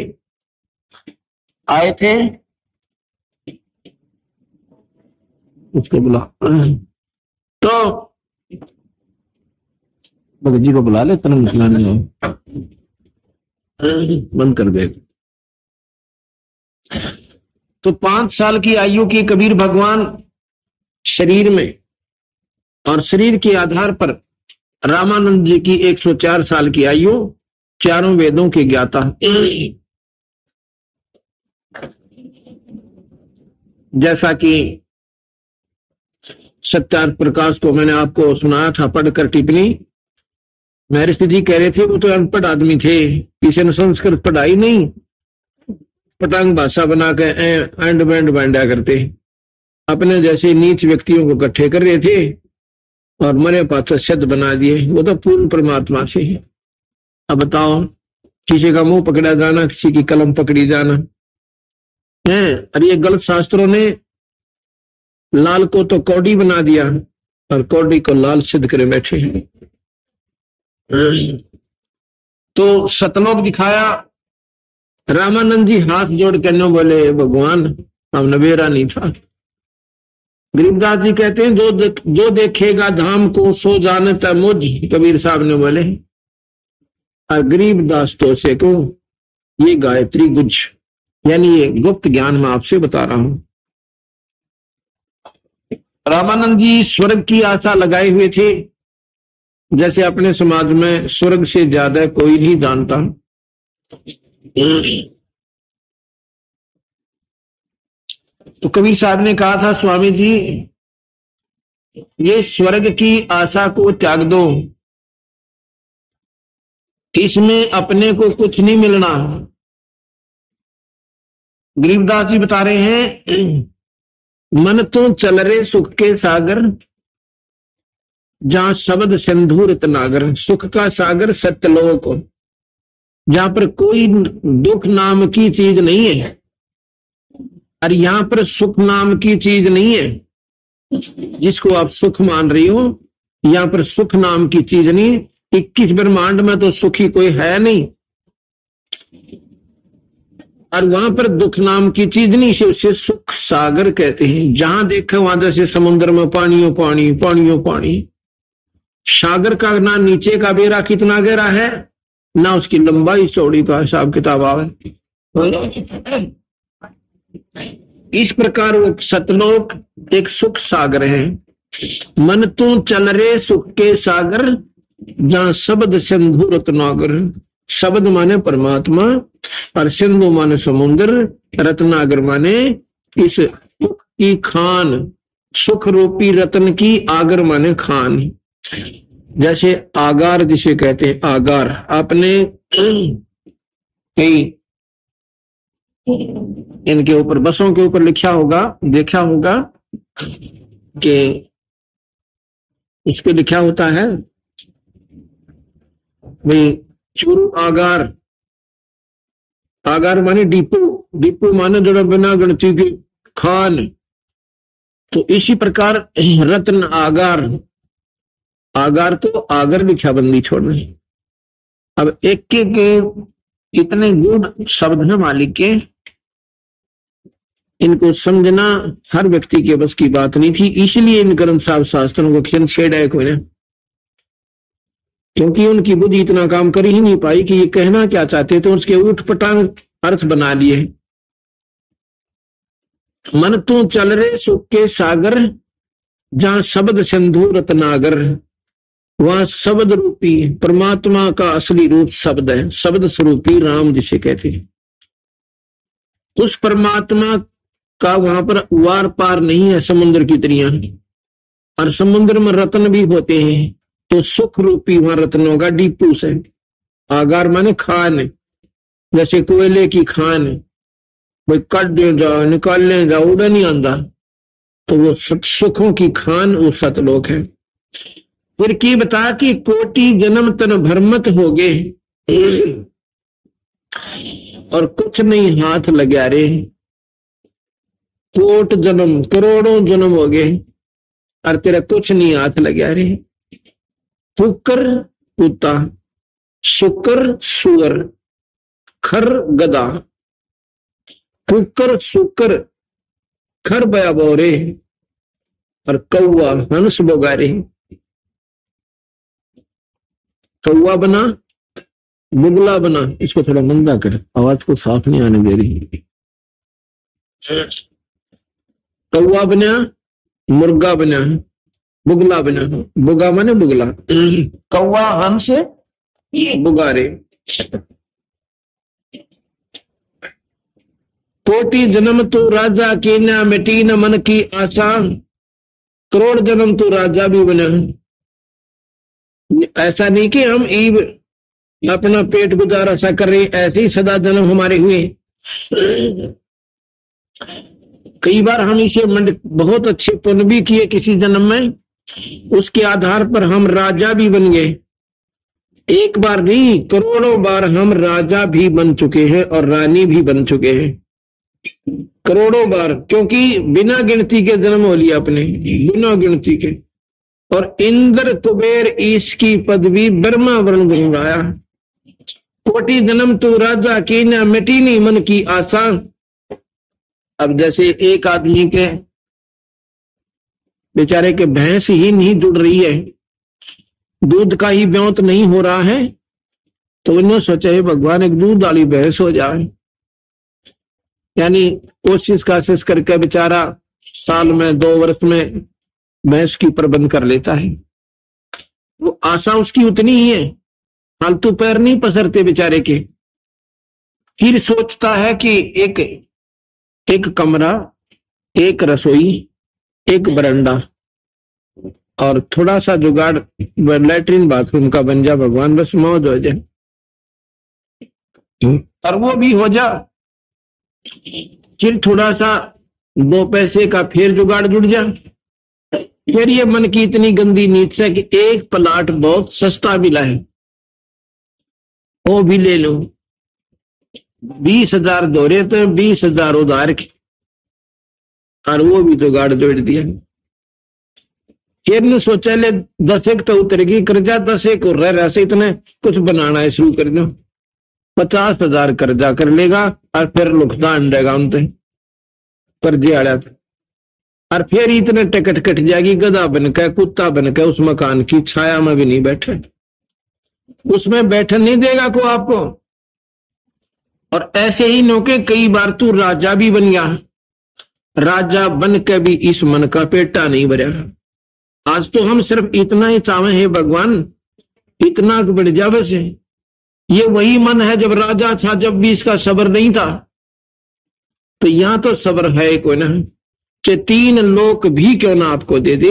आए थे। उसको बुला, तो भगत जी को बुला ले, तरंग खिलाने बंद कर दे। तो 5 साल की आयु के कबीर भगवान शरीर में, और शरीर के आधार पर रामानंद जी की 104 साल की आयु, चारों वेदों के ज्ञाता। जैसा कि सत्यार्थ प्रकाश को मैंने आपको सुनाया था पढ़कर टिप्पणी, महर्षि जी कह रहे थे वो तो अनपढ़ आदमी थे, किसी ने संस्कृत पढ़ाई नहीं, पटांग भाषा बना के एंड बैंड बांधा करते, अपने जैसे नीच व्यक्तियों को इकट्ठे कर रहे थे और मरे पाछा शब्द बना दिए। वो तो पूर्ण परमात्मा से है। अब बताओ, किसी का मुंह पकड़ा जाना, किसी की कलम पकड़ी जाना है। और ये गलत शास्त्रों ने लाल को तो कौड़ी बना दिया और कौड़ी को लाल सिद्ध करे बैठे हैं। तो सतलोक दिखाया। रामानंद जी हाथ जोड़ कर न बोले, भगवान हम नवेरा नहीं था। गरीबदास जी कहते हैं, जो देखेगा धाम को सो जानता मुझ, कबीर साहब ने बोले। और गरीबदास तो से को ये गायत्री गुज, यानी ये गुप्त ज्ञान मैं आपसे बता रहा हूं। रामानंद जी स्वर्ग की आशा लगाए हुए थे, जैसे अपने समाज में स्वर्ग से ज्यादा कोई नहीं जानता। तो कबीर साहब ने कहा था, स्वामी जी ये स्वर्ग की आशा को त्याग दो, इसमें अपने को कुछ नहीं मिलना। गरीबदास जी बता रहे हैं, मन तो चल रे सुख के सागर, जहां शब्द सिंधु रत्नागर। सुख का सागर सत्यलोक, जहां पर कोई दुख नाम की चीज नहीं है, और यहां पर सुख नाम की चीज नहीं है। जिसको आप सुख मान रही हो, यहां पर सुख नाम की चीज नहीं। 21 ब्रह्मांड में तो सुखी कोई है नहीं, और वहां पर दुख नाम की चीज नहीं, उसे सुख सागर कहते हैं। जहां देखो वहां जैसे समुद्र में पानियों पानी पानियों पानी। सागर का ना नीचे का बेरा कितना गहरा है, ना उसकी लंबाई चौड़ी का हिसाब किताब आवे। इस प्रकार वो सतलोक एक सुख सागर है। मन तू चल रे सुख के सागर, जहां शब्द सिंधु रत्नागर। शब्द माने परमात्मा, और सिंधु माने समुद्र, रत्नागर माने इस सुख की खान। सुख रूपी रत्न की आगर माने खान। जैसे आगार जिसे कहते हैं, आगार आपने कई इनके ऊपर बसों के ऊपर लिखा होगा, देखा होगा कि इस पे लिखा होता है भाई चूरू आगार। आगार माने डिपो, डिपो माने जड़ा बिना गणती के खान। तो इसी प्रकार रत्न आगार, आगार तो आगर लिखा बंदी छोड़ने। अब एक के इतने गुण शब्द है मालिक के, इनको समझना हर व्यक्ति के बस की बात नहीं थी। इसलिए इन ग्रंथ साहब शास्त्रों को खिन छेड़ा कोई ने, क्योंकि उनकी बुद्धि इतना काम कर ही नहीं पाई कि ये कहना क्या चाहते थे, उसके ऊट पटांग अर्थ बना लिए। मन तू चल रे सुख के सागर, जहां शब्द सिंधु रत्नागर। वहां शब्द रूपी परमात्मा का असली रूप शब्द है, शब्द स्वरूपी राम जिसे कहते हैं। उस परमात्मा का वहां पर वार पार नहीं है, समुद्र की तरियां। और समुद्र में रत्न भी होते हैं, तो सुख रूपी वहां रत्नों का डिपू से। आगार माने खान, जैसे कोयले की खान, भाई कट दे जाओ निकाल ले जाओ उड़ा नहीं आंदा, तो वो सुखों की खान वो सतलोक है। फिर की बता कि कोटि जन्म तन भरमत हो गए, और कुछ नहीं हाथ लगा रे। कोट जन्म करोड़ों जन्म हो गए, और तेरा कुछ नहीं हाथ लगा रे। फुकर कुत्ता, शुकर सुअर, खर गदा। फुकर शुकर खर बया बोरे, और कौआ हंस बोगारे। कौआ बना बुगला बना। इसको थोड़ा मंदा कर, आवाज को साफ नहीं आने दे रही। कौआ बना, मुर्गा बना, बुगला बना। बुगा माने बुगला, कौआ हंस बुगारे। कोटि जन्म तो राजा की न मिटी न मन की आशा, करोड़ जन्म तो राजा भी बना। ऐसा नहीं कि हम ईब अपना पेट गुजारा सा कर रहे, ऐसे ही सदा जन्म हमारे हुए। कई बार हम इसे बहुत अच्छे पुण्य भी किए किसी जन्म में, उसके आधार पर हम राजा भी बन गए। एक बार नहीं, करोड़ों बार हम राजा भी बन चुके हैं और रानी भी बन चुके हैं। करोड़ों बार, क्योंकि बिना गिनती के जन्म हो लिया अपने, बिना गिनती के। और इंद्र कुबेर ईश की पदवी ब्रह्मा वर्ण बनवाया। कोटि जन्म तो राजा की न मिटी नहीं मन की आशा। अब जैसे एक आदमी के बेचारे के भैंस ही नहीं जुड़ रही है, दूध का ही ब्योंत नहीं हो रहा है, तो इन्होंने सोचा है भगवान एक दूध वाली भैंस हो जाए। यानी कोशिश करके बेचारा साल में 2 वर्ष में भैंस की प्रबंध कर लेता है। वो आशा उसकी उतनी ही है, फालतू पैर नहीं पसरते बेचारे के। फिर सोचता है कि एक कमरा, एक रसोई, एक बरंडा, और थोड़ा सा जुगाड़ लैट्रिन बाथरूम का बन जा भगवान, बस मौज हो जाए। और वो भी हो जा, फिर थोड़ा सा 2 पैसे का फिर जुगाड़ जुड़ जा। फिर ये मन की इतनी गंदी नीच है कि एक प्लाट बहुत सस्ता मिला है, वो भी ले लो। 20,000 दौरे तो 20,000 उधार की, और वो भी जुगाड़ जोड़ दिया। फिर ने सोचा ले 10 एक तो उतरेगी कर्जा, 10 एक और रह से इतने कुछ बनाना है शुरू कर दो। 50,000 कर्जा कर लेगा और फिर नुकसान रहेगा उनसे कर्जे आया। और फिर इतने टिकट कट जाएगी, गधा बनकर कुत्ता बनकर उस मकान की छाया में भी नहीं बैठे, उसमें बैठन नहीं देगा को आपको। और ऐसे ही नौके कई बार तू राजा भी बन गया, राजा बन के भी इस मन का पेटा नहीं भरा। आज तो हम सिर्फ इतना ही चाहे हैं भगवान, इतना बढ़ जा बस। ये वही मन है जब राजा था, जब भी इसका सब्र नहीं था। तो यहां तो सब्र है कोई ना, कि 3 लोक भी क्यों ना आपको दे दे,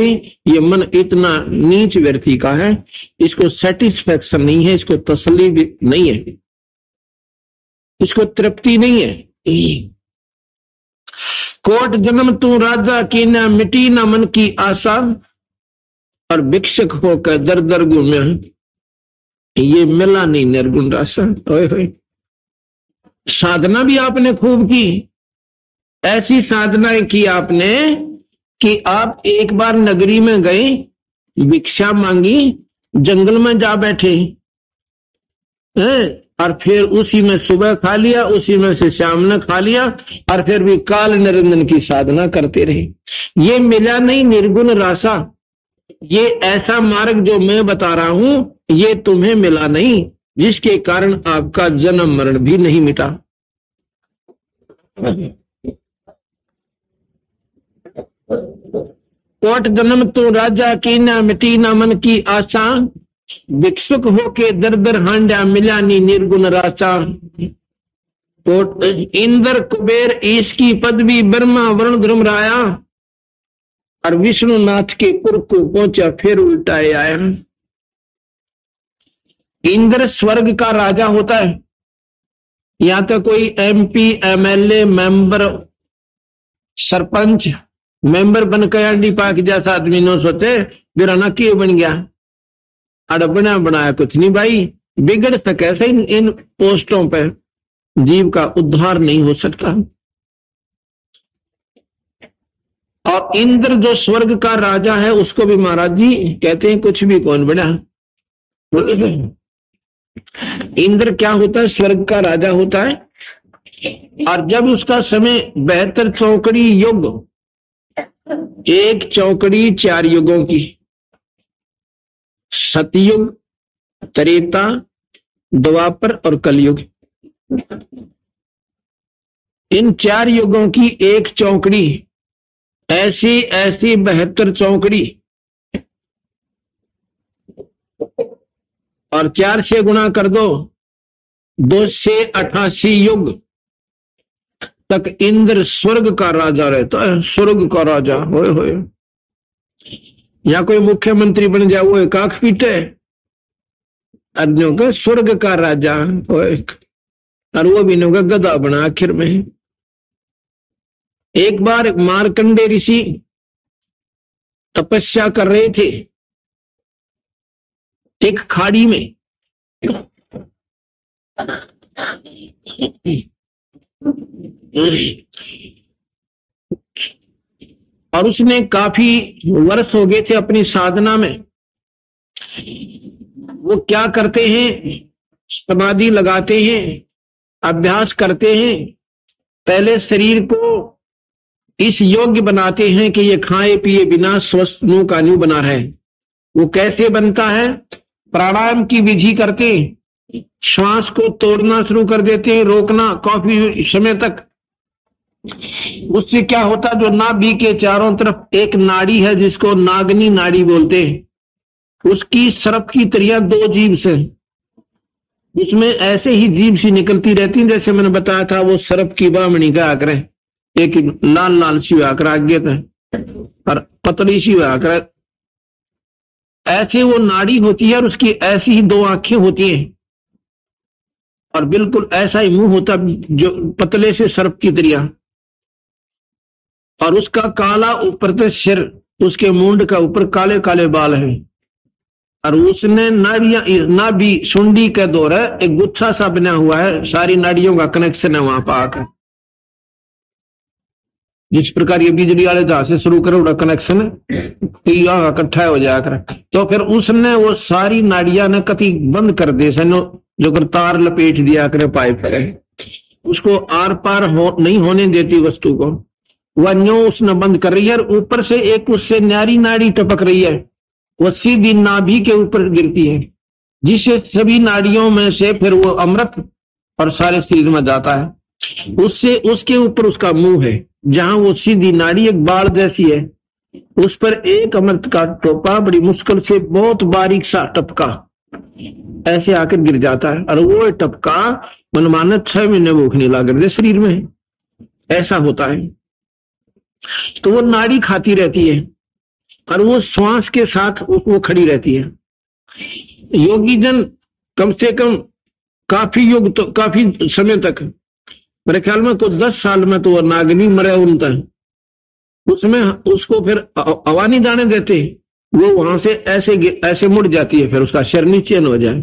ये मन इतना नीच व्यक्ति का है, इसको सेटिस्फैक्शन नहीं है, इसको तसल्ली भी नहीं है, इसको तृप्ति नहीं है। कोट जन्म तू राजा की न मिटी न मन की आशा, और भिक्षक होकर दर दर घूमे, ये मिला नहीं निर्गुण रासा। साधना भी आपने खूब की, ऐसी साधनाएं की आपने कि आप एक बार नगरी में गए, भिक्षा मांगी, जंगल में जा बैठे और फिर उसी में सुबह खा लिया, उसी में से शाम ने खा लिया, और फिर भी काल निरंजन की साधना करते रहे। ये मिला नहीं निर्गुण रासा, ये ऐसा मार्ग जो मैं बता रहा हूं ये तुम्हें मिला नहीं, जिसके कारण आपका जन्म मरण भी नहीं मिटा। कोट जन्म तो राजा की ना मिटी ना मन की आशा, भिक्षुक होके दर दर हांडा मिला नी निर्गुण रासा। कोट इंद्र कुबेर ईश की पदवी ब्रह्मा वरुण धर्मराया, और विष्णुनाथ के पुर को पहुंचा फिर उल्टाए आया। इंद्र स्वर्ग का राजा होता है, या तो कोई MP MLA member sarpanch member बनकर अंडी पाक जैसा आदमी नो सोचे बिराना क्यों बन गया, अड़बना बनाया कुछ नहीं भाई, बिगड़ सके से इन पोस्टों पर जीव का उद्धार नहीं हो सकता। और इंद्र जो स्वर्ग का राजा है उसको भी महाराज जी कहते हैं कुछ भी कौन बना। इंद्र क्या होता है, स्वर्ग का राजा होता है। और जब उसका समय 72 चौकड़ी युग, एक चौकड़ी 4 युगों की, सतयुग, त्रेता, द्वापर और कलयुग, इन 4 युगों की एक चौकड़ी, ऐसी ऐसी 72 चौकड़ी, और 4 से गुणा कर दो, 288 युग तक इंद्र स्वर्ग का राजा रहता है। स्वर्ग का राजा होए होए, या कोई मुख्यमंत्री बन जाए वो एक आंख पीटे, अर्जुन का स्वर्ग का राजा होए, और वो भी नोगा गधा बना आखिर में। एक बार मार्कंडे ऋषि तपस्या कर रहे थे एक खाड़ी में, और उसने काफी वर्ष हो गए थे अपनी साधना में। वो क्या करते हैं, समाधि लगाते हैं, अभ्यास करते हैं, पहले शरीर को इस योग्य बनाते हैं कि ये खाए पिए बिना स्वस्थ मुंह का न्यू बना रहे। वो कैसे बनता है, प्राणायाम की विधि करके श्वास को तोड़ना शुरू कर देते हैं, रोकना काफी समय तक। उससे क्या होता, जो नाभि के चारों तरफ एक नाड़ी है जिसको नागनी नाड़ी बोलते हैं, उसकी सर्प की तरिया 2 जीभ से, उसमें ऐसे ही जीभ सी निकलती रहती है, जैसे मैंने बताया था वो सर्प की बामणी का आकर है, एक लाल लाल सी आकर आगे और पतली सी आकर ऐसे वो नाड़ी होती है और उसकी ऐसी ही दो आंखें होती हैं और बिल्कुल ऐसा ही मुंह होता जो पतले से सर्प की तरह, और उसका काला ऊपर से सिर, उसके मुंड का ऊपर काले काले बाल हैं, और उसने नाड़ियां नाभि सुंडी के दौरे एक गुच्छा सा बना हुआ है, सारी नाड़ियों का कनेक्शन है वहां पर आकर। जिस प्रकार ये बिजली वाले जहाज से शुरू करो कनेक्शन इकट्ठा हो जाकर, तो फिर उसने वो सारी नाड़ियां ने कति बंद कर दे सनो, जो कर तार लपेट दिया करे पाइप है, उसको आर पार नहीं होने देती वस्तु को, वह न्यो उसने बंद कर रही है। और ऊपर से एक उससे न्यारी नाड़ी टपक रही है, वह सीधी नाभि के ऊपर गिरती है, जिससे सभी नाड़ियों में से फिर वो अमृत और सारे शरीर में जाता है। उससे उसके ऊपर उसका मुंह है, जहां वो सीधी नाड़ी एक बाल जैसी है, उस पर एक अमृत का टोपा बड़ी मुश्किल से बहुत बारीक सा टपका ऐसे आकर गिर जाता है, और वो टपका मनमाना 6 महीने भूख नहीं लगा शरीर में, ऐसा होता है। तो वो नाड़ी खाती रहती है और वो श्वास के साथ वो खड़ी रहती है। योगी जन कम से कम काफी युग, तो काफी समय तक, मेरे ख्याल में तो 10 साल में तो वो नागनी मरे उनता, उसमें उसको फिर हवा नहीं जाने देते, वो वहां से ऐसे ऐसे मुड़ जाती है, फिर उसका शरीर नीचे न हो जाए,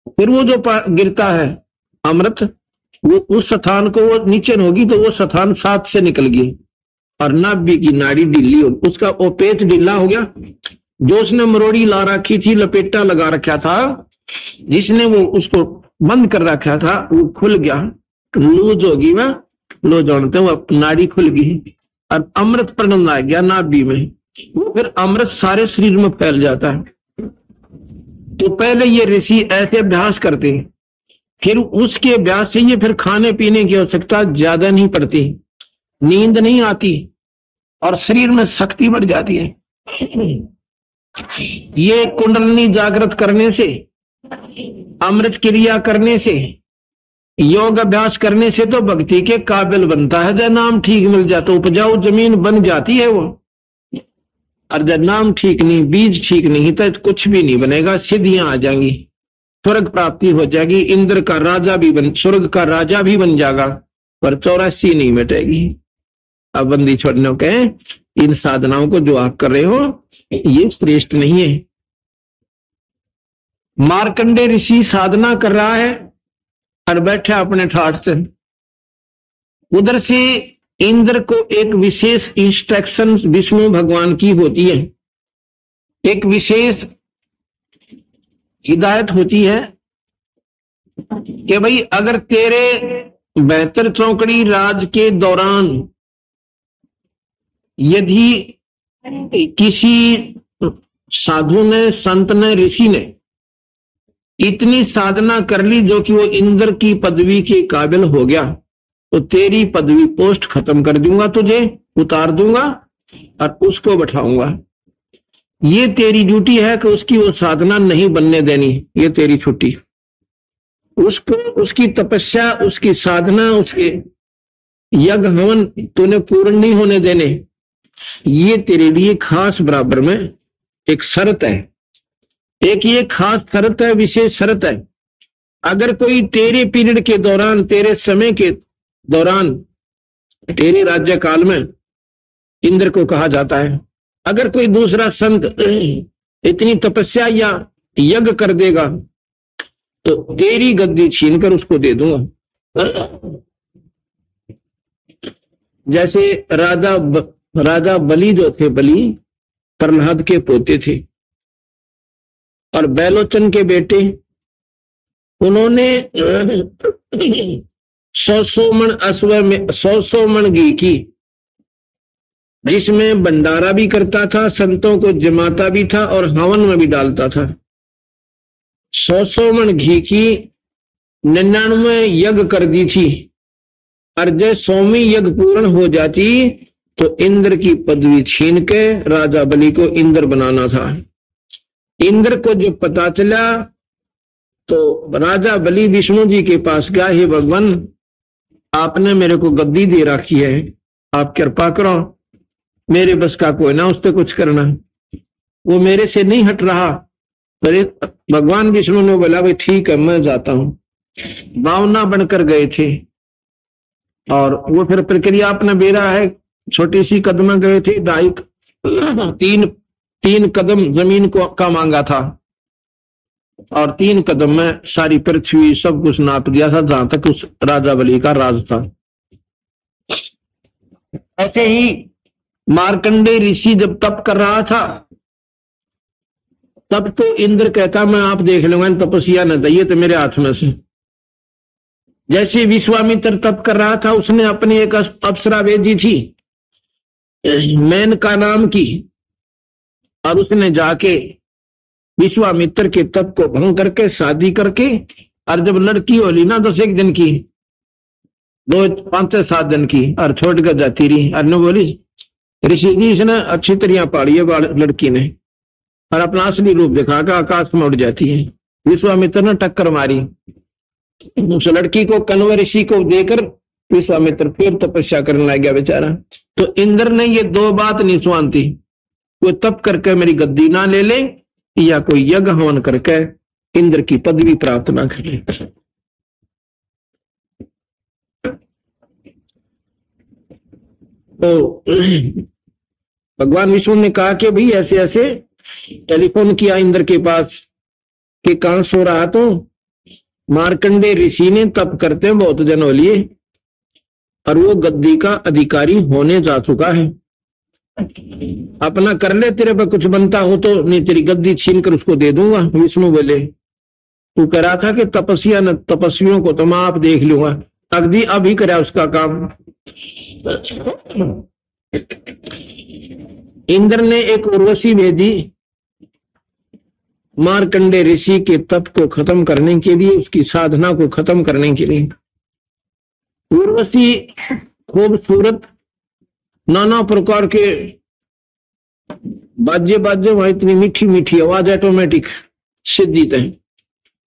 फिर वो जो गिरता है अमृत, वो उस स्थान को वो नीचे न होगी तो वो स्थान साथ से निकल गई और नाभि की नाड़ी ढीली हो, उसका वो पेट ढीला हो गया, जो उसने मरोड़ी ला रखी थी, लपेटा लगा रखा था, जिसने वो उसको बंद कर रखा था, वो खुल गया, लूज होगी, वह लूज होने वो नाड़ी खुल गई और अमृत प्रनंद आ गया नाभि में, वो फिर अमृत सारे शरीर में फैल जाता है। तो पहले ये ऋषि ऐसे अभ्यास करते हैं, फिर उसके अभ्यास से ये फिर खाने पीने की आवश्यकता ज्यादा नहीं पड़ती, नींद नहीं आती और शरीर में शक्ति बढ़ जाती है। ये कुंडलिनी जागृत करने से, अमृत क्रिया करने से, योग अभ्यास करने से तो भक्ति के काबिल बनता है। जब नाम ठीक मिल जाता तो उपजाऊ जमीन बन जाती है वो, और जब नाम ठीक नहीं, बीज ठीक नहीं, तो कुछ भी नहीं बनेगा, सिद्धियां आ जाएंगी, स्वर्ग प्राप्ति हो जाएगी, इंद्र का राजा भी बन, स्वर्ग का राजा भी बन जाएगा, पर 84 नहीं मिटेगी। अब बंदी छोड़ने के इन साधनाओं को जो आप कर रहे हो ये श्रेष्ठ नहीं है। मार्कंडे ऋषि साधना कर रहा है और बैठा अपने ठाठ से, उधर से इंद्र को एक विशेष इंस्ट्रक्शन विष्णु भगवान की होती है, एक विशेष हिदायत होती है कि भाई अगर तेरे 72 चौकड़ी राज के दौरान यदि किसी साधु ने, संत ने, ऋषि ने इतनी साधना कर ली जो कि वो इंद्र की पदवी के काबिल हो गया, तो तेरी पदवी पोस्ट खत्म कर दूंगा, तुझे उतार दूंगा और उसको बैठाऊंगा। ये तेरी ड्यूटी है कि उसकी वो साधना नहीं बनने देनी, ये तेरी छुट्टी। उसको, उसकी तपस्या, उसकी साधना, उसके यज्ञ हवन तूने पूर्ण नहीं होने देने, ये तेरे लिए खास बराबर में एक शर्त है, एक ये खास शर्त है, विशेष शर्त है। अगर कोई तेरे पीरियड के दौरान, तेरे समय के दौरान, तेरे राज्य काल में इंद्र को कहा जाता है, अगर कोई दूसरा संत इतनी तपस्या या यज्ञ कर देगा तो तेरी गद्दी छीनकर उसको दे दूंगा। जैसे राजा बलि जो थे, बलि प्रहलाद के पोते थे और बैलोचन के बेटे, उन्होंने 100 मण अश्व में 100 मण घी की, जिसमें भंडारा भी करता था, संतों को जमाता भी था और हवन में भी डालता था। 100 मण घी की 99 यज्ञ कर दी थी, और जब 100वीं यज्ञ पूर्ण हो जाती तो इंद्र की पदवी छीन के राजा बलि को इंद्र बनाना था। इंद्र को जब पता चला तो राजा बलि विष्णु जी के पास गया, हे भगवान, आपने मेरे को गद्दी दे रखी है, आप कृपा करो, मेरे बस का कोई ना उस पर कुछ करना। वो मेरे से नहीं हट रहा। पर भगवान विष्णु ने बोला भाई ठीक है मैं जाता हूं। भावना बनकर गए थे और वो फिर प्रक्रिया अपना बेरा है। छोटी सी कदम गए थे, तीन कदम जमीन को का मांगा था और 3 कदम में सारी पृथ्वी सब कुछ नाप दिया था जहां तक उस राजा बलि का राज था। ऐसे ही मार्कंडेय ऋषि जब तप कर रहा था तब तो इंद्र कहता मैं आप देख लूंगा, तपस्या न दैये तो मेरे हाथ में से। जैसे विश्वामित्र तप कर रहा था उसने अपनी एक अप्सरा वेदी थी मेनका नाम की, और उसने जाके विश्वामित्र के तप को भंग करके शादी करके, और जब लड़की होली ना 10 दिन की, 2 5 7 दिन की, और छोड़ कर जाती रही। और बोली ऋषि जी इसने अच्छी तरह पाली है लड़की ने, और अपना असली रूप दिखाकर आकाश में उड़ जाती है। विश्वामित्र ने टक्कर मारी उस लड़की को, कण्व ऋषि को देकर विश्वामित्र फिर तपस्या करने लग गया बेचारा। तो इंद्र ने ये 2 बात नहीं सुनती, कोई तप करके मेरी गद्दी ना ले ले या कोई यज्ञ हवन करके इंद्र की पदवी प्राप्त ना कर ले। तो भगवान विष्णु ने कहा कि भाई ऐसे ऐसे टेलीफोन किया इंद्र के पास कि कहां सो रहा तो मार्कंडेय ऋषि ने तप करते बहुत जन हो लिए और वो गद्दी का अधिकारी होने जा चुका है, अपना कर ले, तेरे पर कुछ बनता हो तो, नहीं तेरी गद्दी छीन कर उसको दे दूंगा। विष्णु बोले तू कह रहा था कि तपस्या न तपस्वियों को तो मैं आप देख लूंगा, अगदी अभी करा उसका काम। इंद्र ने एक उर्वशी भेजी मार्कंडेय ऋषि के तप को खत्म करने के लिए, उसकी साधना को खत्म करने के लिए। उर्वशी खूबसूरत नाना प्रकार के बाजे वहां, इतनी मीठी मीठी आवाज, ऑटोमेटिक सिद्धित है,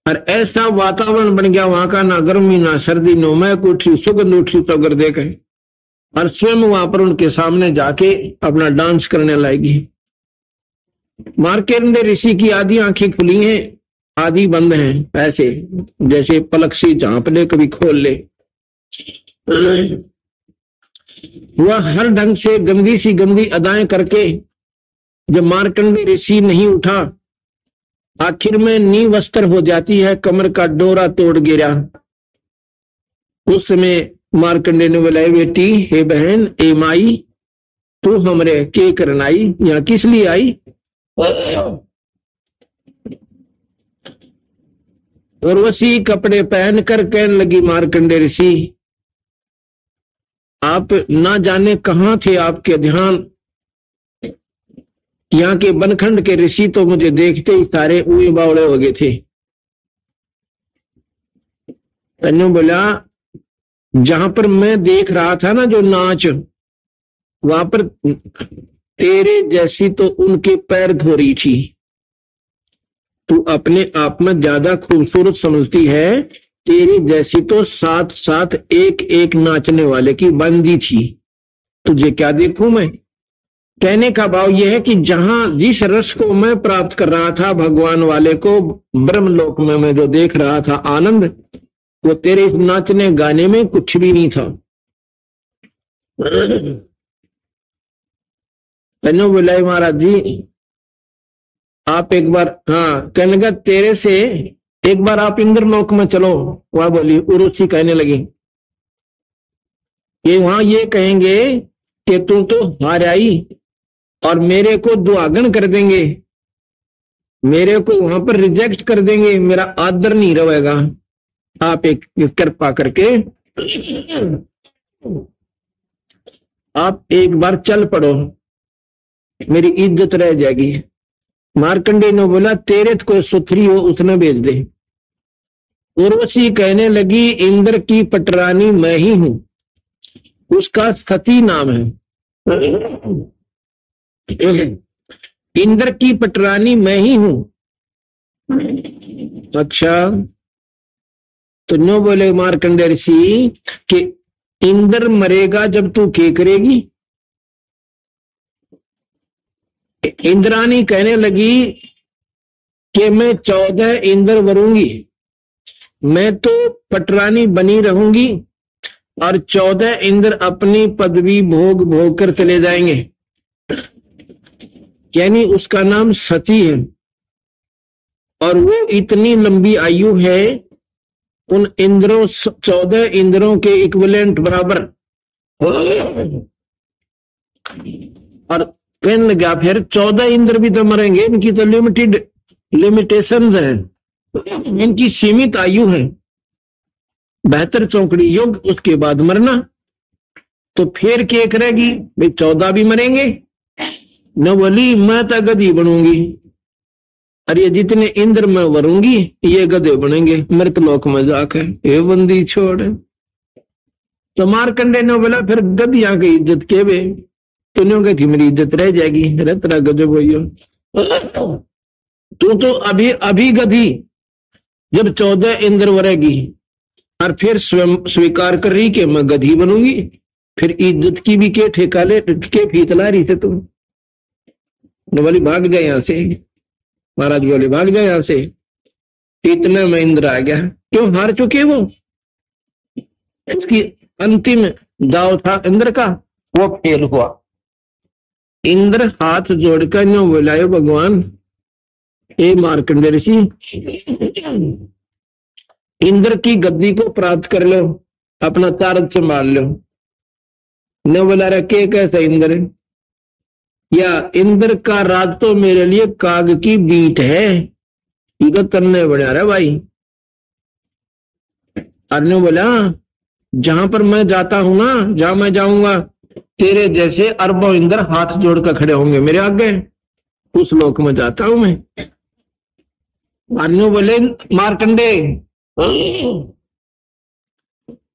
और ऐसा वातावरण बन गया वहां का, ना गर्मी ना सर्दी, नो महक उठी सुगंध उठी तो अगर देखे, और स्वयं वहां पर उनके सामने जाके अपना डांस करने लगेगी। मार्कंडेय ऋषि की आधी आंखें खुली हैं, आधी बंद हैं, ऐसे जैसे पलक से झांप ले कभी खोल ले। वह हर ढंग से गंदी सी गंदी अदाएं करके जब मार्कंडेय ऋषि नहीं उठा, आखिर में नी वस्त्र हो जाती है, कमर का डोरा तोड़ गिरा। उस समय मार्कंडेय ने बोला बेटी, हे बहन, ए माई, तू हमरे के करनाई, यहाँ किस लिए आई? उर्वशी कपड़े पहन कर कहने लगी मार्कंडेय ऋषि आप ना जाने कहां थे, आपके ध्यान, यहाँ के बनखंड के ऋषि तो मुझे देखते ही सारे उए बावड़े हो गए थे। तन्नू बोला जहां पर मैं देख रहा था ना जो नाच, वहां पर तेरे जैसी तो उनके पैर धो रही थी। तू अपने आप में ज्यादा खूबसूरत समझती है, तेरी जैसी तो साथ साथ एक एक नाचने वाले की बंदी थी, तुझे क्या देखूं मैं? कहने का भाव यह है कि जहां जिस रस को मैं प्राप्त कर रहा था भगवान वाले को, ब्रह्मलोक में मैं जो देख रहा था आनंद, वो तेरे इस नाचने गाने में कुछ भी नहीं था। तन्नो बुलाए महाराज जी आप एक बार, हाँ कहने लगा तेरे से एक बार आप इंद्रलोक में चलो। वह बोली, उर्वशी कहने लगी ये वहां ये कहेंगे कि तू तो हार आई और मेरे को दुआगन कर देंगे, मेरे को वहां पर रिजेक्ट कर देंगे, मेरा आदर नहीं रहेगा। आप एक कृपा करके आप एक बार चल पड़ो, मेरी इज्जत रह जाएगी। मार्कंडेय ने बोला तेरे तो कोई सुथरी हो उसने भेज दे। उर्वशी कहने लगी इंद्र की पटरानी मैं ही हूं, उसका सती नाम है। इंद्र की पटरानी मैं ही हूं। अच्छा, तो नो बोले मार्कंडेय ऋषि कि इंद्र मरेगा जब तू क्या करेगी? इंद्राणी कहने लगी कि मैं 14 इंद्र वरूंगी, मैं तो पटरानी बनी रहूंगी और 14 इंद्र अपनी पदवी भोग भोग कर चले जाएंगे। यानी उसका नाम सती है और वो इतनी लंबी आयु है, उन इंद्रों 14 इंद्रों के इक्विवेलेंट बराबर। और कहने लगा फिर 14 इंद्र भी तो मरेंगे, इनकी तो लिमिटेशंस है, इनकी सीमित आयु है, 72 चौकड़ी युग, उसके बाद मरना। तो फिर क्या करेगी भाई, 14 भी मरेंगे न। बोली मैं तो गधी बनूंगी, अरे जितने इंद्र मैं वरूंगी ये गधे बनेंगे, मृतलोक में जाकर ये बंदी छोड़। तो मारकंडे ने बोला फिर गधियां की इज्जत के वे, तूने कही मेरी इज्जत रह जाएगी, अरे तेरा गजब हो, तू तो अभी अभी गधी, जब 14 इंद्र वरेगी और फिर स्वयं स्वीकार कर रही कि मैं गधी बनूंगी, फिर इज्जत की भी के ठेका ले के फीतला रही थे तुम। बोली भाग जाए यहां से, महाराज बोले भाग जाए यहां से। इतने में इंद्र आ गया, क्यों हार चुके वो, उसकी अंतिम दाव था इंद्र का, वो फेल हुआ। इंद्र हाथ जोड़कर नो बुलाए भगवान, हे मार्कंडेय ऋषि, इंद्र की गद्दी को प्राप्त कर लो, अपना तारत संभाल लो। न बोला रखे कैसा इंद्र, या इंद्र का राज तो मेरे लिए काग की बीट है, ये तो तन्ने बना रहा भाई। अर्जुन बोला जहां पर मैं जाता हूं ना, जहां मैं जाऊंगा तेरे जैसे अरबों इंद्र हाथ जोड़कर खड़े होंगे मेरे आगे, उस लोक में जाता हूं मैं। अर्जुन बोले मार्कंडे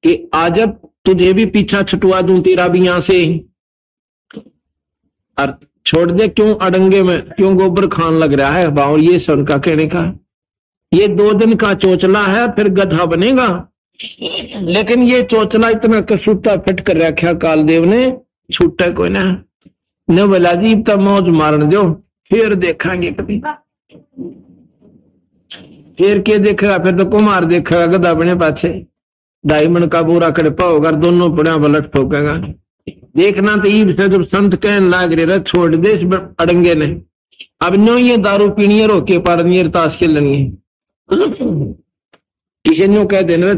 कि आज अब तुझे भी पीछा छुटवा दूं, तेरा भी यहां से, और छोड़ दे क्यों अड़ंगे में, क्यों गोबर खान लग रहा है बाउल। ये सुन का कहने का, ये 2 दिन का चोचला है, फिर गधा बनेगा। लेकिन ये चोचला इतना कसूता फिट कर रखा कालदेव ने, छूटा कोई ना। न बोला जी तब मौज मारन दो, फिर देखेंगे कभी। फिर के देखेगा, फिर तो कुमार देखेगा गधा बने पाछे, डायमंड का पूरा कड़पा होगा, दोनों पड़ा पलट ठोकेगा। देखना तो ईब से जब संत कहने लाग रहे छोड़ दे इस अड़ंगे ने, अब नो ये दारू पीनी है रोके पार ताश खेलनी है, किसी ने कह देना